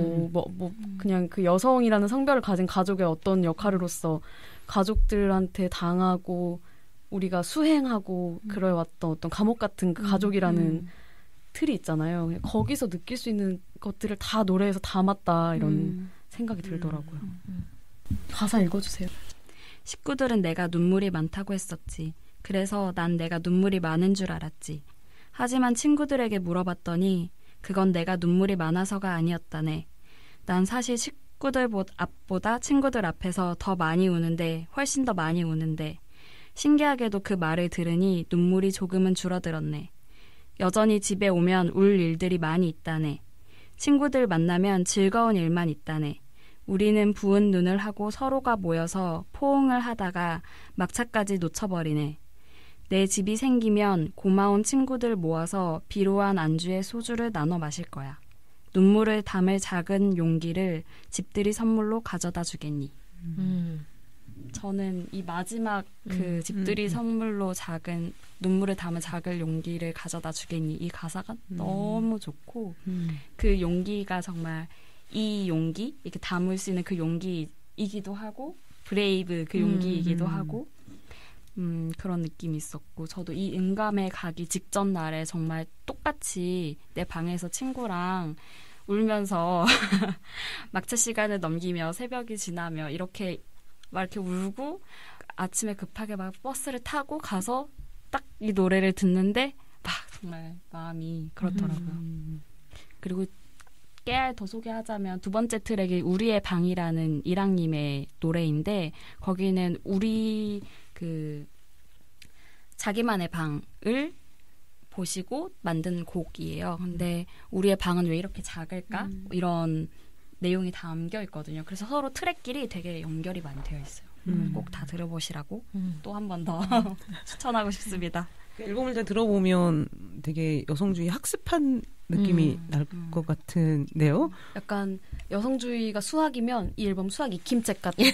Speaker 3: 그냥 그 여성이라는 성별을 가진 가족의 어떤 역할으로서 가족들한테 당하고 우리가 수행하고 그래왔던 어떤 감옥 같은 그 가족이라는 틀이 있잖아요. 거기서 느낄 수 있는 것들을 다 노래에서 담았다 이런 생각이 들더라고요. 가사 읽어주세요.
Speaker 2: 식구들은 내가 눈물이 많다고 했었지. 그래서 난 내가 눈물이 많은 줄 알았지. 하지만 친구들에게 물어봤더니 그건 내가 눈물이 많아서가 아니었다네. 난 사실 식구들 앞보다 친구들 앞에서 더 많이 우는데 훨씬 더 많이 우는데 신기하게도 그 말을 들으니 눈물이 조금은 줄어들었네. 여전히 집에 오면 울 일들이 많이 있다네. 친구들 만나면 즐거운 일만 있다네. 우리는 부은 눈을 하고 서로가 모여서 포옹을 하다가 막차까지 놓쳐버리네. 내 집이 생기면 고마운 친구들 모아서 비로한 안주에 소주를 나눠 마실 거야. 눈물을 담을 작은 용기를 집들이 선물로 가져다 주겠니? 저는 이 마지막 그 집들이 선물로 작은 눈물을 담은 작은 용기를 가져다 주겠니? 이 가사가 너무 좋고 그 용기가 정말 이 용기 이렇게 담을 수 있는 그 용기이기도 하고 브레이브 그 용기이기도 하고 그런 느낌이 있었고 저도 이 응감에 가기 직전 날에 정말 똑같이 내 방에서 친구랑 울면서 막차 시간을 넘기며 새벽이 지나며 이렇게 막 이렇게 울고 아침에 급하게 막 버스를 타고 가서 딱 이 노래를 듣는데 막 정말 마음이 그렇더라고요. 그리고 깨알 더 소개하자면 두 번째 트랙이 우리의 방이라는 이랑님의 노래인데 거기는 우리 그 자기만의 방을 보시고 만든 곡이에요. 근데 우리의 방은 왜 이렇게 작을까? 이런 내용이 담겨 있거든요. 그래서 서로 트랙끼리 되게 연결이 많이 되어 있어요. 꼭 다 들어보시라고 또 한 번 더 추천하고 싶습니다.
Speaker 1: 앨범을 잘 들어보면 되게 여성주의 학습한 느낌이 날 것 같은데요.
Speaker 3: 약간 여성주의가 수학이면 이 앨범 수학 익힘책 같은.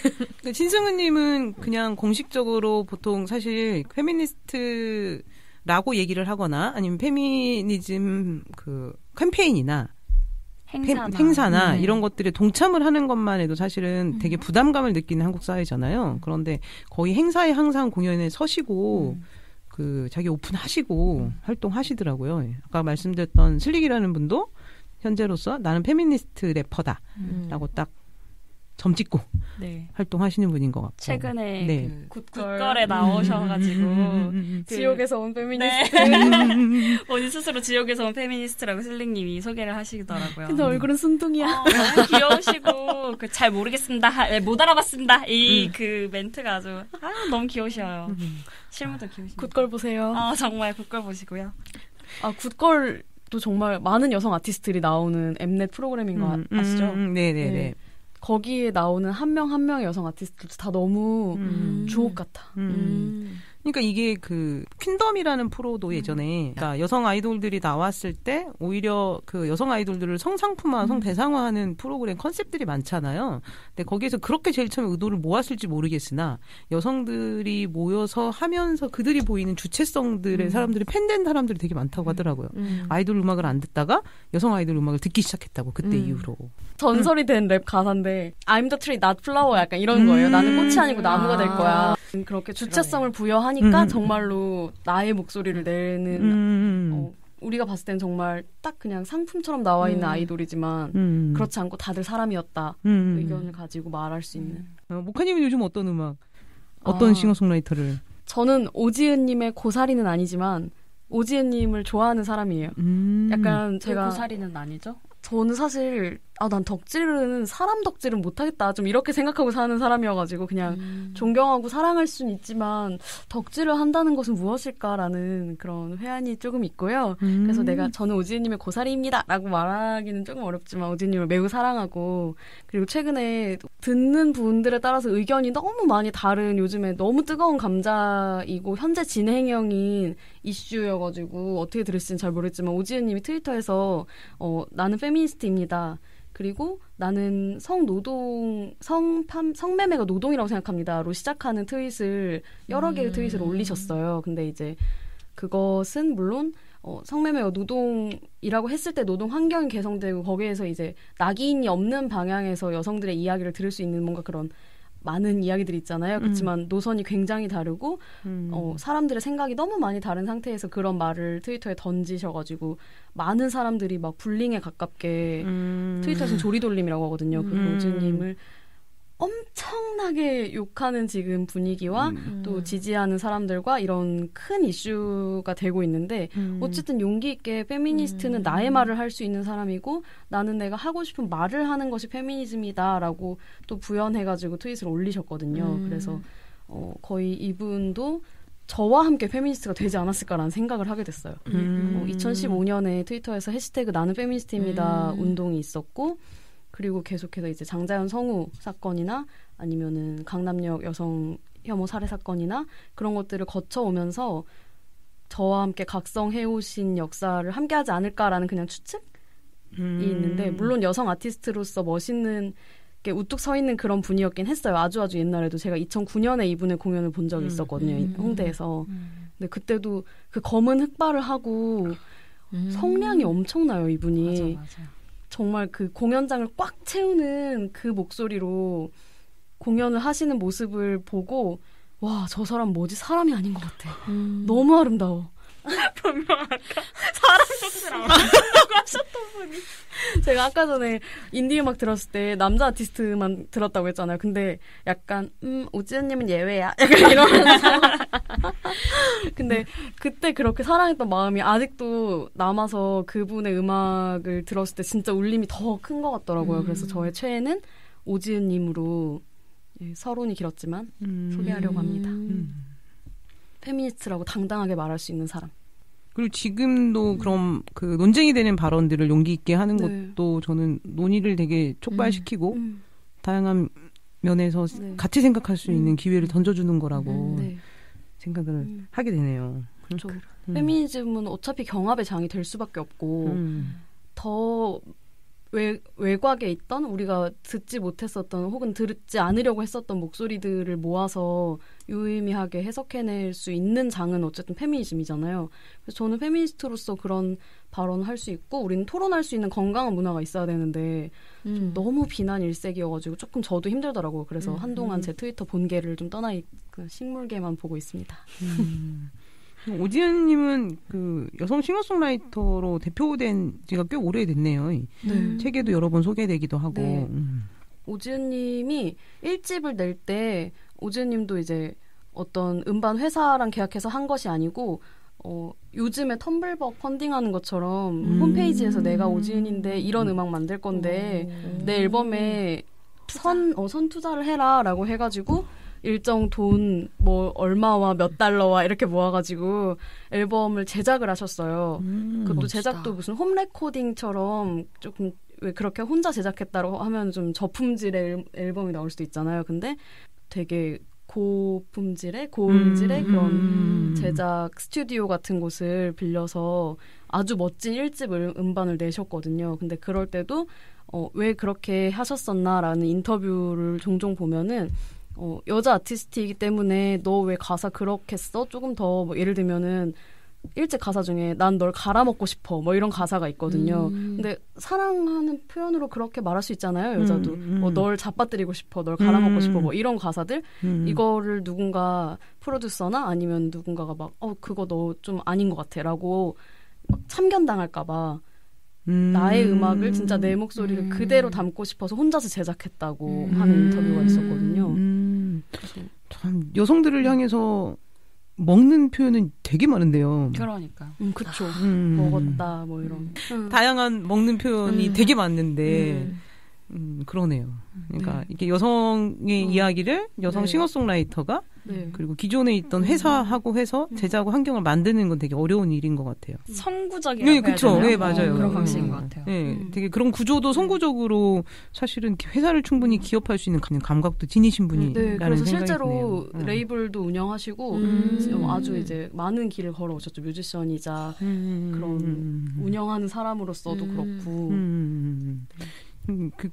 Speaker 1: 신승은님은 그냥 공식적으로 보통 사실 페미니스트라고 얘기를 하거나 아니면 페미니즘 그 캠페인이나 행사나 네. 이런 것들에 동참을 하는 것만 해도 사실은 되게 부담감을 느끼는 한국 사회잖아요. 그런데 거의 행사에 항상 공연에 서시고 그 자기 오픈하시고 활동하시더라고요. 아까 말씀드렸던 슬릭이라는 분도 현재로서 나는 페미니스트 래퍼다라고 딱 점 찍고
Speaker 2: 네.
Speaker 1: 활동하시는 분인 것 같고
Speaker 2: 최근에
Speaker 1: 네.
Speaker 2: 그 굿걸에 나오셔가지고
Speaker 3: 지옥에서 온 페미니스트
Speaker 2: 본인 스스로 지옥에서 온 페미니스트라고 슬릭님이 소개를 하시더라고요.
Speaker 3: 근데 얼굴은 순둥이야.
Speaker 2: 너무 귀여우시고 그 잘 모르겠습니다. 못 알아봤습니다. 이 그 멘트가 아주 너무 귀여우셔요. 실물도 귀여우시고
Speaker 3: 굿걸 보세요.
Speaker 2: 정말 굿걸 보시고요.
Speaker 3: 굿걸도 정말 많은 여성 아티스트들이 나오는 엠넷 프로그램인 거 아시죠?
Speaker 1: 네네네.
Speaker 3: 네. 거기에 나오는 한 명 한 명의 여성 아티스트들도 다 너무 주옥 같아.
Speaker 1: 그러니까 이게 그 퀸덤이라는 프로도 예전에 그러니까 여성 아이돌들이 나왔을 때 오히려 그 여성 아이돌들을 성상품화, 성대상화하는 프로그램 컨셉들이 많잖아요. 근데 거기에서 그렇게 제일 처음에 의도를 모았을지 모르겠으나 여성들이 모여서 하면서 그들이 보이는 주체성들의 사람들이 팬된 사람들이 되게 많다고 하더라고요. 아이돌 음악을 안 듣다가 여성 아이돌 음악을 듣기 시작했다고 그때 이후로.
Speaker 3: 전설이 된 랩 가사인데 I'm the tree, not flower 약간 이런 거예요. 나는 꽃이 아니고 나무가 될 거야. 그렇게 주체성을 부여하니까 정말로 나의 목소리를 내는 우리가 봤을 땐 정말 딱 그냥 상품처럼 나와 있는 아이돌이지만 그렇지 않고 다들 사람이었다. 의견을 가지고 말할 수 있는.
Speaker 1: 모카님은 요즘 어떤 음악, 어떤 싱어송라이터를?
Speaker 3: 저는 오지은님의 고사리는 아니지만 오지은님을 좋아하는 사람이에요. 약간 제가
Speaker 2: 고사리는 아니죠?
Speaker 3: 저는 사실 난 사람 덕질은 못하겠다 좀 이렇게 생각하고 사는 사람이어가지고 그냥 존경하고 사랑할 수는 있지만 덕질을 한다는 것은 무엇일까라는 그런 회한이 조금 있고요. 그래서 저는 오지은님의 고사리입니다 라고 말하기는 조금 어렵지만 오지은님을 매우 사랑하고, 그리고 최근에 듣는 분들에 따라서 의견이 너무 많이 다른, 요즘에 너무 뜨거운 감자이고 현재 진행형인 이슈여가지고 어떻게 들을지는 잘 모르겠지만 오지은님이 트위터에서 나는 페미니스트입니다. 그리고 나는 성매매가 노동이라고 생각합니다로 시작하는 트윗을 여러 개의 트윗을 올리셨어요. 근데 이제 그것은 물론 성매매가 노동이라고 했을 때 노동 환경이 개성되고 거기에서 이제 낙인이 없는 방향에서 여성들의 이야기를 들을 수 있는 뭔가 그런 많은 이야기들이 있잖아요. 그렇지만 노선이 굉장히 다르고 사람들의 생각이 너무 많이 다른 상태에서 그런 말을 트위터에 던지셔가지고 많은 사람들이 막 불링에 가깝게 트위터에서는 조리돌림이라고 하거든요. 그 오즈님을 엄청나게 욕하는 지금 분위기와 또 지지하는 사람들과 이런 큰 이슈가 되고 있는데 어쨌든 용기 있게 페미니스트는 나의 말을 할 수 있는 사람이고 나는 내가 하고 싶은 말을 하는 것이 페미니즘이다라고 또 부연해가지고 트윗을 올리셨거든요. 그래서 거의 이분도 저와 함께 페미니스트가 되지 않았을까라는 생각을 하게 됐어요. 2015년에 트위터에서 해시태그 나는 페미니스트입니다 운동이 있었고, 그리고 계속해서 이제 장자연 성우 사건이나 아니면은 강남역 여성 혐오 살해 사건이나 그런 것들을 거쳐오면서 저와 함께 각성해오신 역사를 함께하지 않을까라는 그냥 추측이 있는데, 물론 여성 아티스트로서 멋있는 게 우뚝 서 있는 그런 분이었긴 했어요. 아주 옛날에도 제가 2009년에 이분의 공연을 본 적이 있었거든요. 홍대에서. 근데 그때도 그 검은 흑발을 하고 성량이 엄청나요, 이분이.
Speaker 2: 맞아.
Speaker 3: 정말 그 공연장을 꽉 채우는 그 목소리로 공연을 하시는 모습을 보고 와, 저 사람 뭐지? 사람이 아닌 것 같아. 너무 아름다워.
Speaker 2: 분명 아까 사람 덕질 안 한다고 하셨던 분이.
Speaker 3: 제가 아까 전에 인디 음악 들었을 때 남자 아티스트만 들었다고 했잖아요. 근데 약간 오지은님은 예외야. 약간 이러면서. 근데 그때 그렇게 사랑했던 마음이 아직도 남아서 그분의 음악을 들었을 때 진짜 울림이 더 큰 것 같더라고요. 그래서 저의 최애는 오지은님으로 서론이 길었지만 소개하려고 합니다. 페미니스트라고 당당하게 말할 수 있는 사람.
Speaker 1: 그리고 지금도 그럼 그 논쟁이 되는 발언들을 용기 있게 하는 것도 저는 논의를 되게 촉발시키고 다양한 면에서 같이 생각할 수 있는 기회를 던져주는 거라고 생각을 하게 되네요.
Speaker 3: 그렇죠. 페미니즘은 어차피 경합의 장이 될 수밖에 없고 더 외곽에 있던 우리가 듣지 못했었던 혹은 듣지 않으려고 했었던 목소리들을 모아서 유의미하게 해석해낼 수 있는 장은 어쨌든 페미니즘이잖아요. 그래서 저는 페미니스트로서 그런 발언을 할 수 있고 우리는 토론할 수 있는 건강한 문화가 있어야 되는데 좀 너무 비난 일색이어가지고 조금 저도 힘들더라고요. 그래서 한동안 제 트위터 본계를 좀 떠나 그 식물계만 보고 있습니다.
Speaker 1: 오지은님은 그 여성 싱어송라이터로 대표된 지가 꽤 오래됐네요. 책에도 여러 번 소개되기도 하고.
Speaker 3: 네. 오지은님이 1집을 낼 때 오지은님도 이제 어떤 음반 회사랑 계약해서 한 것이 아니고 요즘에 텀블벅 펀딩하는 것처럼 홈페이지에서 내가 오지은인데 이런 음악 만들 건데 내 앨범에 선 투자를 해라라고 해가지고 일정 돈 뭐 얼마와 몇 달러와 이렇게 모아가지고 앨범을 제작을 하셨어요. 그것도 멋지다. 제작도 무슨 홈 레코딩처럼 조금 왜 그렇게 혼자 제작했다고 하면 좀 저품질의 앨범이 나올 수도 있잖아요. 근데 되게 고음질의 그런 제작 스튜디오 같은 곳을 빌려서 아주 멋진 1집 음반을 내셨거든요. 근데 그럴 때도 왜 그렇게 하셨었나라는 인터뷰를 종종 보면은 여자 아티스트이기 때문에 너 왜 가사 그렇게 써? 조금 더 뭐 예를 들면은 1집 가사 중에 난 널 갈아먹고 싶어 뭐 이런 가사가 있거든요. 근데 사랑하는 표현으로 그렇게 말할 수 있잖아요. 여자도 뭐 널 잡아뜨리고 싶어, 널 갈아먹고 싶어 뭐 이런 가사들 이거를 누군가 프로듀서나 아니면 누군가가 막 그거 너 좀 아닌 것 같아 라고 막 참견당할까 봐 나의 음악을 진짜 내 목소리를 그대로 담고 싶어서 혼자서 제작했다고 하는 인터뷰가 있었거든요.
Speaker 1: 참 여성들을 향해서 먹는 표현은 되게 많은데요.
Speaker 2: 그러니까.
Speaker 3: 그쵸. 먹었다, 뭐 이런.
Speaker 1: 다양한 먹는 표현이 되게 많은데, 그러네요. 그러니까
Speaker 3: 네.
Speaker 1: 이게 여성의 이야기를 여성
Speaker 3: 네.
Speaker 1: 싱어송라이터가
Speaker 3: 네.
Speaker 1: 그리고 기존에 있던 회사하고 해서 제작하고 환경을 만드는 건 되게 어려운 일인 것 같아요.
Speaker 2: 선구적이라고
Speaker 1: 네, 그쵸.
Speaker 2: 해야 되나요?
Speaker 1: 네, 맞아요.
Speaker 2: 그런 방식인 것 같아요.
Speaker 1: 네, 되게 그런 구조도 선구적으로 사실은 회사를 충분히 기업할 수 있는 그냥 감각도 지니신 분이라는
Speaker 3: 네, 그래서
Speaker 1: 생각이
Speaker 3: 실제로
Speaker 1: 드네요.
Speaker 3: 레이블도 운영하시고 아주 이제 많은 길을 걸어오셨죠. 뮤지션이자 그런 운영하는 사람으로서도 그렇고.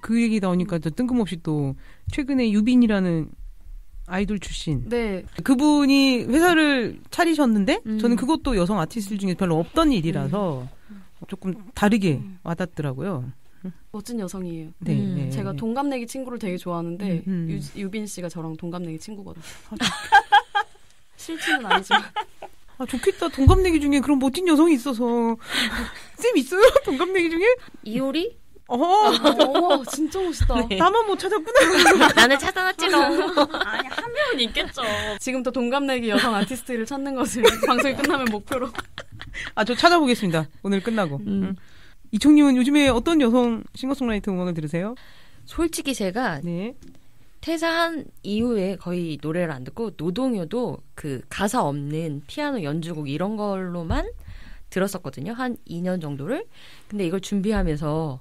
Speaker 1: 그 얘기 나오니까 또 뜬금없이 또 최근에 유빈이라는 아이돌 출신
Speaker 3: 네.
Speaker 1: 그분이 회사를 차리셨는데 저는 그것도 여성 아티스트 중에 별로 없던 일이라서 조금 다르게 와닿더라고요.
Speaker 3: 멋진 여성이에요.
Speaker 1: 네, 네.
Speaker 3: 제가 동갑내기 친구를 되게 좋아하는데 유빈 씨가 저랑 동갑내기 친구거든요. 실친은 아니지만.
Speaker 1: 아, 좋겠다. 동갑내기 중에 그런 멋진 여성이 있어서. 쌤 있어요? 동갑내기 중에?
Speaker 4: 이효리?
Speaker 3: 진짜 멋있다.
Speaker 4: 네.
Speaker 1: 나만 못 찾았구나.
Speaker 4: 나는 찾아놨지롱.
Speaker 2: 아니, 한 명은 있겠죠.
Speaker 3: 지금부터 동갑내기 여성 아티스트를 찾는 것을 방송이 끝나면 목표로.
Speaker 1: 아, 저 찾아보겠습니다. 오늘 끝나고. 이총님은 요즘에 어떤 여성 싱어송라이터 음악을 들으세요?
Speaker 4: 솔직히 제가
Speaker 1: 네.
Speaker 4: 퇴사한 이후에 거의 노래를 안 듣고 노동요도 그 가사 없는 피아노 연주곡 이런 걸로만 들었었거든요. 한 2년 정도를. 근데 이걸 준비하면서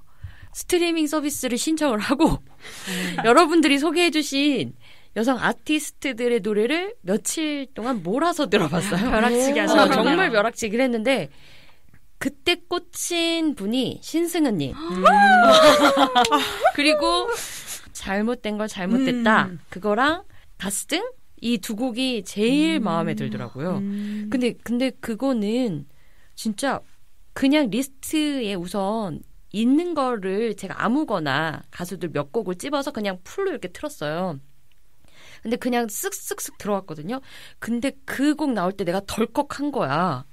Speaker 4: 스트리밍 서비스를 신청을 하고 여러분들이 소개해 주신 여성 아티스트들의 노래를 며칠 동안 몰아서 들어봤어요.
Speaker 2: 벼락치기 하셨네요.
Speaker 4: 정말 벼락치기를 했는데 그때 꽂힌 분이 신승은님. 그리고 잘못된 걸 잘못됐다. 그거랑 가스등 이 두 곡이 제일 마음에 들더라고요. 근데 그거는 진짜 그냥 리스트에 우선 있는 거를 제가 아무거나 가수들 몇 곡을 찝어서 그냥 풀로 이렇게 틀었어요. 근데 그냥 쓱쓱쓱 들어왔거든요. 근데 그 곡 나올 때 내가 덜컥한 거야.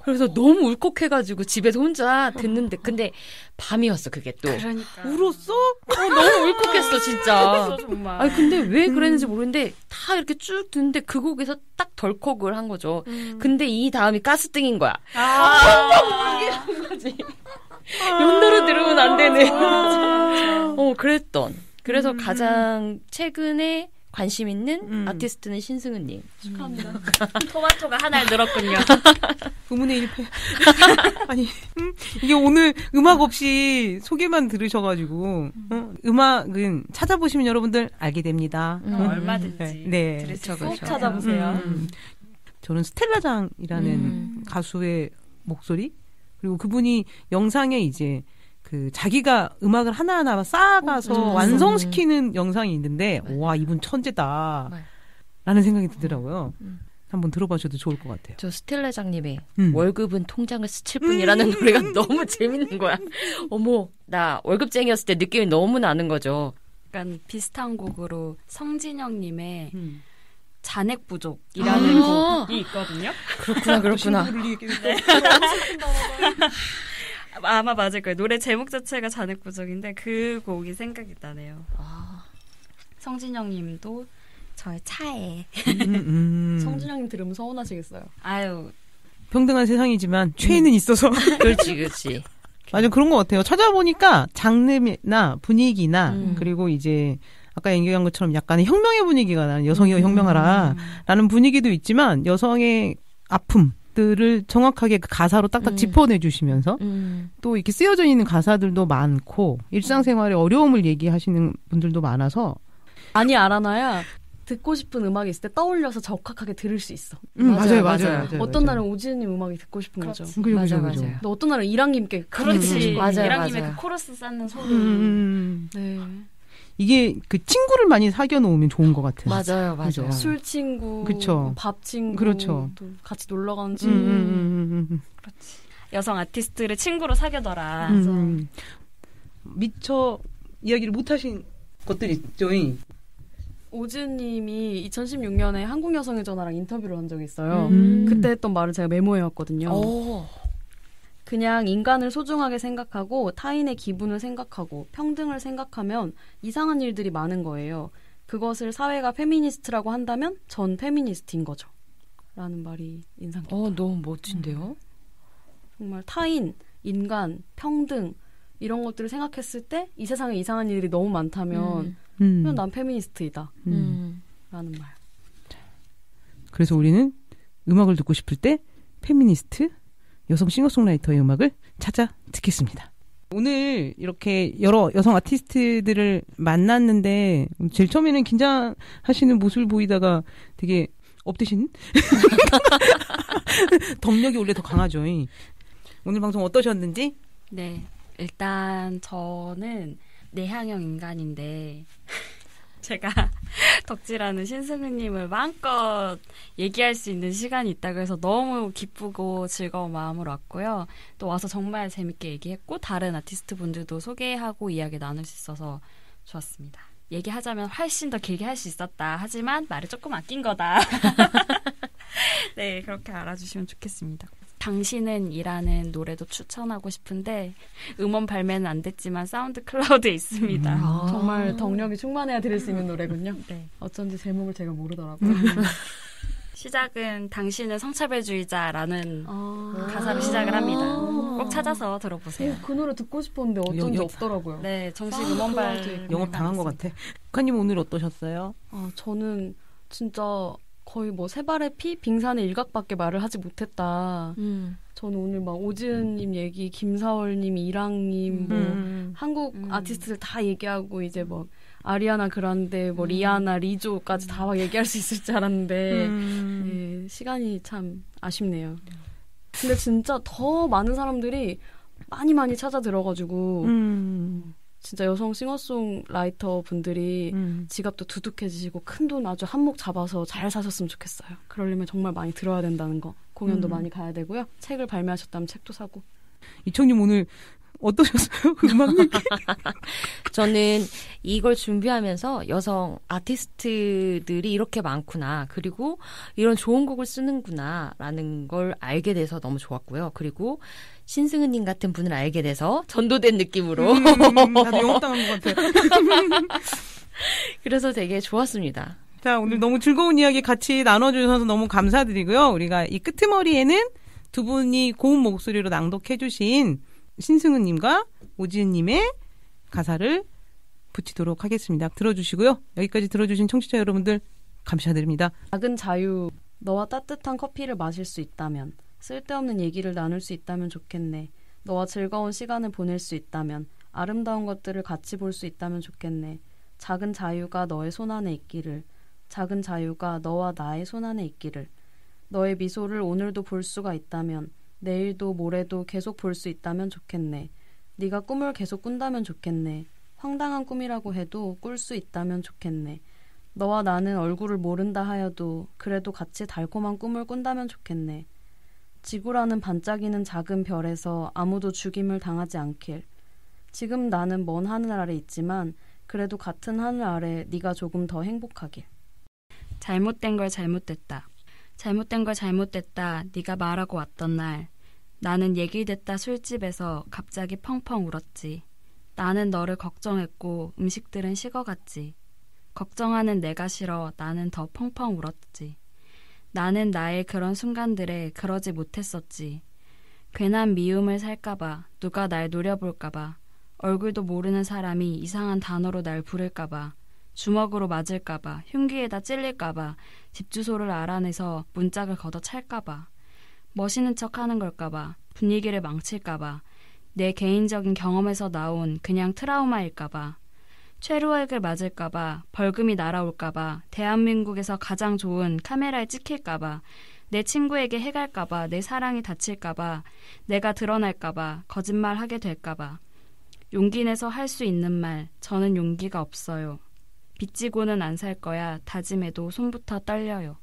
Speaker 4: 그래서 너무 울컥해가지고 집에서 혼자 듣는데 근데 밤이었어 그게 또.
Speaker 2: 그러니까.
Speaker 1: 울었어?
Speaker 4: 너무 울컥했어 진짜.
Speaker 2: 정말.
Speaker 4: 아니 근데 왜 그랬는지 모르는데 다 이렇게 쭉 듣는데 그 곡에서 딱 덜컥을 한 거죠. 근데 이 다음이 가스등인 거야. 한 거지. 연달아 들으면 안 되네. 그랬던. 그래서 가장 최근에 관심 있는 아티스트는 신승은님.
Speaker 3: 축하합니다.
Speaker 2: 토마토가 하나를 늘었군요.
Speaker 1: 의문의 일패. 아니, 이게 오늘 음악 없이 소개만 들으셔가지고, 음악은 찾아보시면 여러분들 알게 됩니다.
Speaker 2: 얼마든지.
Speaker 1: 네.
Speaker 2: 들으시고
Speaker 4: 그쵸,
Speaker 2: 꼭
Speaker 4: 그쵸.
Speaker 2: 찾아보세요.
Speaker 1: 저는 스텔라장이라는 가수의 목소리, 그리고 그분이 영상에 이제 그 자기가 음악을 하나하나 쌓아가서 완성시키는 영상이 있는데 와 이분 천재다 라는 생각이 들더라고요. 한번 들어봐셔도 좋을 것 같아요.
Speaker 4: 저 스텔라장님의 월급은 통장을 스칠 뿐이라는 노래가 너무 재밌는 거야. 어머 나 월급쟁이였을 때 느낌이 너무 나는 거죠.
Speaker 2: 약간 비슷한 곡으로 성진영님의 잔액부족이라는 곡이 있거든요.
Speaker 4: 그렇구나.
Speaker 2: 아마 맞을 거예요. 노래 제목 자체가 잔액부족인데 그 곡이 생각이 나네요. 성진영님도 저의 차에
Speaker 3: 성진영님 들으면 서운하시겠어요.
Speaker 2: 아유
Speaker 1: 평등한 세상이지만 최애는 있어서
Speaker 4: 그렇지.
Speaker 1: 맞아 그런 것 같아요. 찾아보니까 장르나 분위기나 그리고 이제 아까 얘기한 것처럼 약간의 혁명의 분위기가 나는 여성이 혁명하라 라는 분위기도 있지만 여성의 아픔들을 정확하게 그 가사로 딱딱 짚어내 주시면서 또 이렇게 쓰여져 있는 가사들도 많고 일상생활의 어려움을 얘기하시는 분들도 많아서
Speaker 3: 아니 알아나야 듣고 싶은 음악이 있을 때 떠올려서 적확하게 들을 수 있어.
Speaker 1: 맞아요.
Speaker 3: 어떤 날은 오지은님 음악이 듣고 싶은 거죠.
Speaker 1: 그죠.
Speaker 3: 근데 어떤 날은 이랑님께
Speaker 2: 그렇지.
Speaker 4: 맞아요.
Speaker 2: 이랑님의 그 코러스 쌓는 소리.
Speaker 3: 네.
Speaker 1: 이게 그 친구를 많이 사귀어 놓으면 좋은 것 같아요.
Speaker 4: 맞아요.
Speaker 1: 그죠?
Speaker 3: 술 친구,
Speaker 1: 그쵸.
Speaker 3: 밥 친구,
Speaker 1: 그렇죠.
Speaker 3: 또 같이 놀러 가는 친구.
Speaker 2: 그렇지. 여성 아티스트를 친구로 사귀어둬라.
Speaker 1: 미처 이야기를 못하신 것들이 있죠.
Speaker 3: 오즈님이 2016년에 한국 여성의 전화랑 인터뷰를 한 적이 있어요. 그때 했던 말을 제가 메모해왔거든요. 그냥 인간을 소중하게 생각하고 타인의 기분을 생각하고 평등을 생각하면 이상한 일들이 많은 거예요. 그것을 사회가 페미니스트라고 한다면 전 페미니스트인 거죠. 라는 말이 인상 깊어요.
Speaker 4: 너무 멋진데요?
Speaker 3: 정말 타인, 인간, 평등 이런 것들을 생각했을 때 이 세상에 이상한 일이 너무 많다면 그냥 난 페미니스트이다 라는 말.
Speaker 1: 그래서 우리는 음악을 듣고 싶을 때 페미니스트, 여성 싱어송라이터의 음악을 찾아 듣겠습니다. 오늘 이렇게 여러 여성 아티스트들을 만났는데 제일 처음에는 긴장하시는 모습을 보이다가 되게 업되신 덕력이 원래 더 강하죠. 오늘 방송 어떠셨는지?
Speaker 2: 네, 일단 저는 내향형 인간인데 제가 덕질하는 신승우님을 마음껏 얘기할 수 있는 시간이 있다고 해서 너무 기쁘고 즐거운 마음으로 왔고요. 또 와서 정말 재밌게 얘기했고 다른 아티스트 분들도 소개하고 이야기 나눌 수 있어서 좋았습니다. 얘기하자면 훨씬 더 길게 할 수 있었다. 하지만 말을 조금 아낀 거다. 네, 그렇게 알아주시면 좋겠습니다. 당신은 이라는 노래도 추천하고 싶은데 음원 발매는 안 됐지만 사운드 클라우드에 있습니다.
Speaker 3: 정말 덕력이 충만해야 들을 수 있는 노래군요.
Speaker 2: 네.
Speaker 3: 어쩐지 제목을 제가 모르더라고요.
Speaker 2: 시작은 당신은 성차별주의자라는 가사로 시작을 합니다. 꼭 찾아서 들어보세요.
Speaker 3: 그 노래 듣고 싶었는데 어쩐지 없더라고요.
Speaker 2: 네, 정식 음원발
Speaker 1: 영업 당한 것 같아. 북한님 오늘 어떠셨어요?
Speaker 3: 저는 진짜 거의 뭐 세발의 피, 빙산의 일각밖에 말을 하지 못했다. 저는 오늘 막 오지은님 얘기, 김사월님, 이랑님, 뭐 한국 아티스트들 다 얘기하고 이제 뭐 아리아나 그란데, 뭐 리아나, 리조까지 다 막 얘기할 수 있을 줄 알았는데 네, 시간이 참 아쉽네요. 근데 진짜 더 많은 사람들이 많이 찾아 들어가지고 진짜 여성 싱어송라이터 분들이 지갑도 두둑해지시고 큰돈 아주 한몫 잡아서 잘 사셨으면 좋겠어요. 그러려면 정말 많이 들어야 된다는 거. 공연도 많이 가야 되고요. 책을 발매하셨다면 책도 사고.
Speaker 1: 이청님 오늘 어떠셨어요? 음악 얘기?
Speaker 4: 저는 이걸 준비하면서 여성 아티스트들이 이렇게 많구나. 그리고 이런 좋은 곡을 쓰는구나. 라는 걸 알게 돼서 너무 좋았고요. 그리고 신승은님 같은 분을 알게 돼서 전도된 느낌으로.
Speaker 1: 나도 영업당한 것 같아.
Speaker 4: 그래서 되게 좋았습니다.
Speaker 1: 자, 오늘 너무 즐거운 이야기 같이 나눠주셔서 너무 감사드리고요. 우리가 이 끄트머리에는 두 분이 고운 목소리로 낭독해주신 신승은님과 오지은님의 가사를 붙이도록 하겠습니다. 들어주시고요. 여기까지 들어주신 청취자 여러분들 감사드립니다.
Speaker 3: 작은 자유. 너와 따뜻한 커피를 마실 수 있다면, 쓸데없는 얘기를 나눌 수 있다면 좋겠네. 너와 즐거운 시간을 보낼 수 있다면, 아름다운 것들을 같이 볼 수 있다면 좋겠네. 작은 자유가 너의 손안에 있기를. 작은 자유가 너와 나의 손안에 있기를. 너의 미소를 오늘도 볼 수가 있다면, 내일도 모레도 계속 볼 수 있다면 좋겠네. 네가 꿈을 계속 꾼다면 좋겠네. 황당한 꿈이라고 해도 꿀 수 있다면 좋겠네. 너와 나는 얼굴을 모른다 하여도 그래도 같이 달콤한 꿈을 꾼다면 좋겠네. 지구라는 반짝이는 작은 별에서 아무도 죽임을 당하지 않길. 지금 나는 먼 하늘 아래 있지만 그래도 같은 하늘 아래 네가 조금 더 행복하길.
Speaker 2: 잘못된 걸 잘못됐다. 잘못된 걸 잘못됐다. 네가 말하고 왔던 날. 나는 얘기됐다 술집에서 갑자기 펑펑 울었지. 나는 너를 걱정했고 음식들은 식어갔지. 걱정하는 내가 싫어 나는 더 펑펑 울었지. 나는 나의 그런 순간들에 그러지 못했었지. 괜한 미움을 살까봐, 누가 날 노려볼까봐, 얼굴도 모르는 사람이 이상한 단어로 날 부를까봐, 주먹으로 맞을까봐, 흉기에다 찔릴까봐, 집 주소를 알아내서 문짝을 걷어찰까봐, 멋있는 척하는 걸까봐, 분위기를 망칠까봐, 내 개인적인 경험에서 나온 그냥 트라우마일까봐, 최루액을 맞을까봐, 벌금이 날아올까봐, 대한민국에서 가장 좋은 카메라에 찍힐까봐, 내 친구에게 해갈까봐, 내 사랑이 다칠까봐, 내가 드러날까봐, 거짓말하게 될까봐. 용기 내서 할 수 있는 말, 저는 용기가 없어요. 빚지고는 안 살 거야, 다짐해도 손부터 떨려요.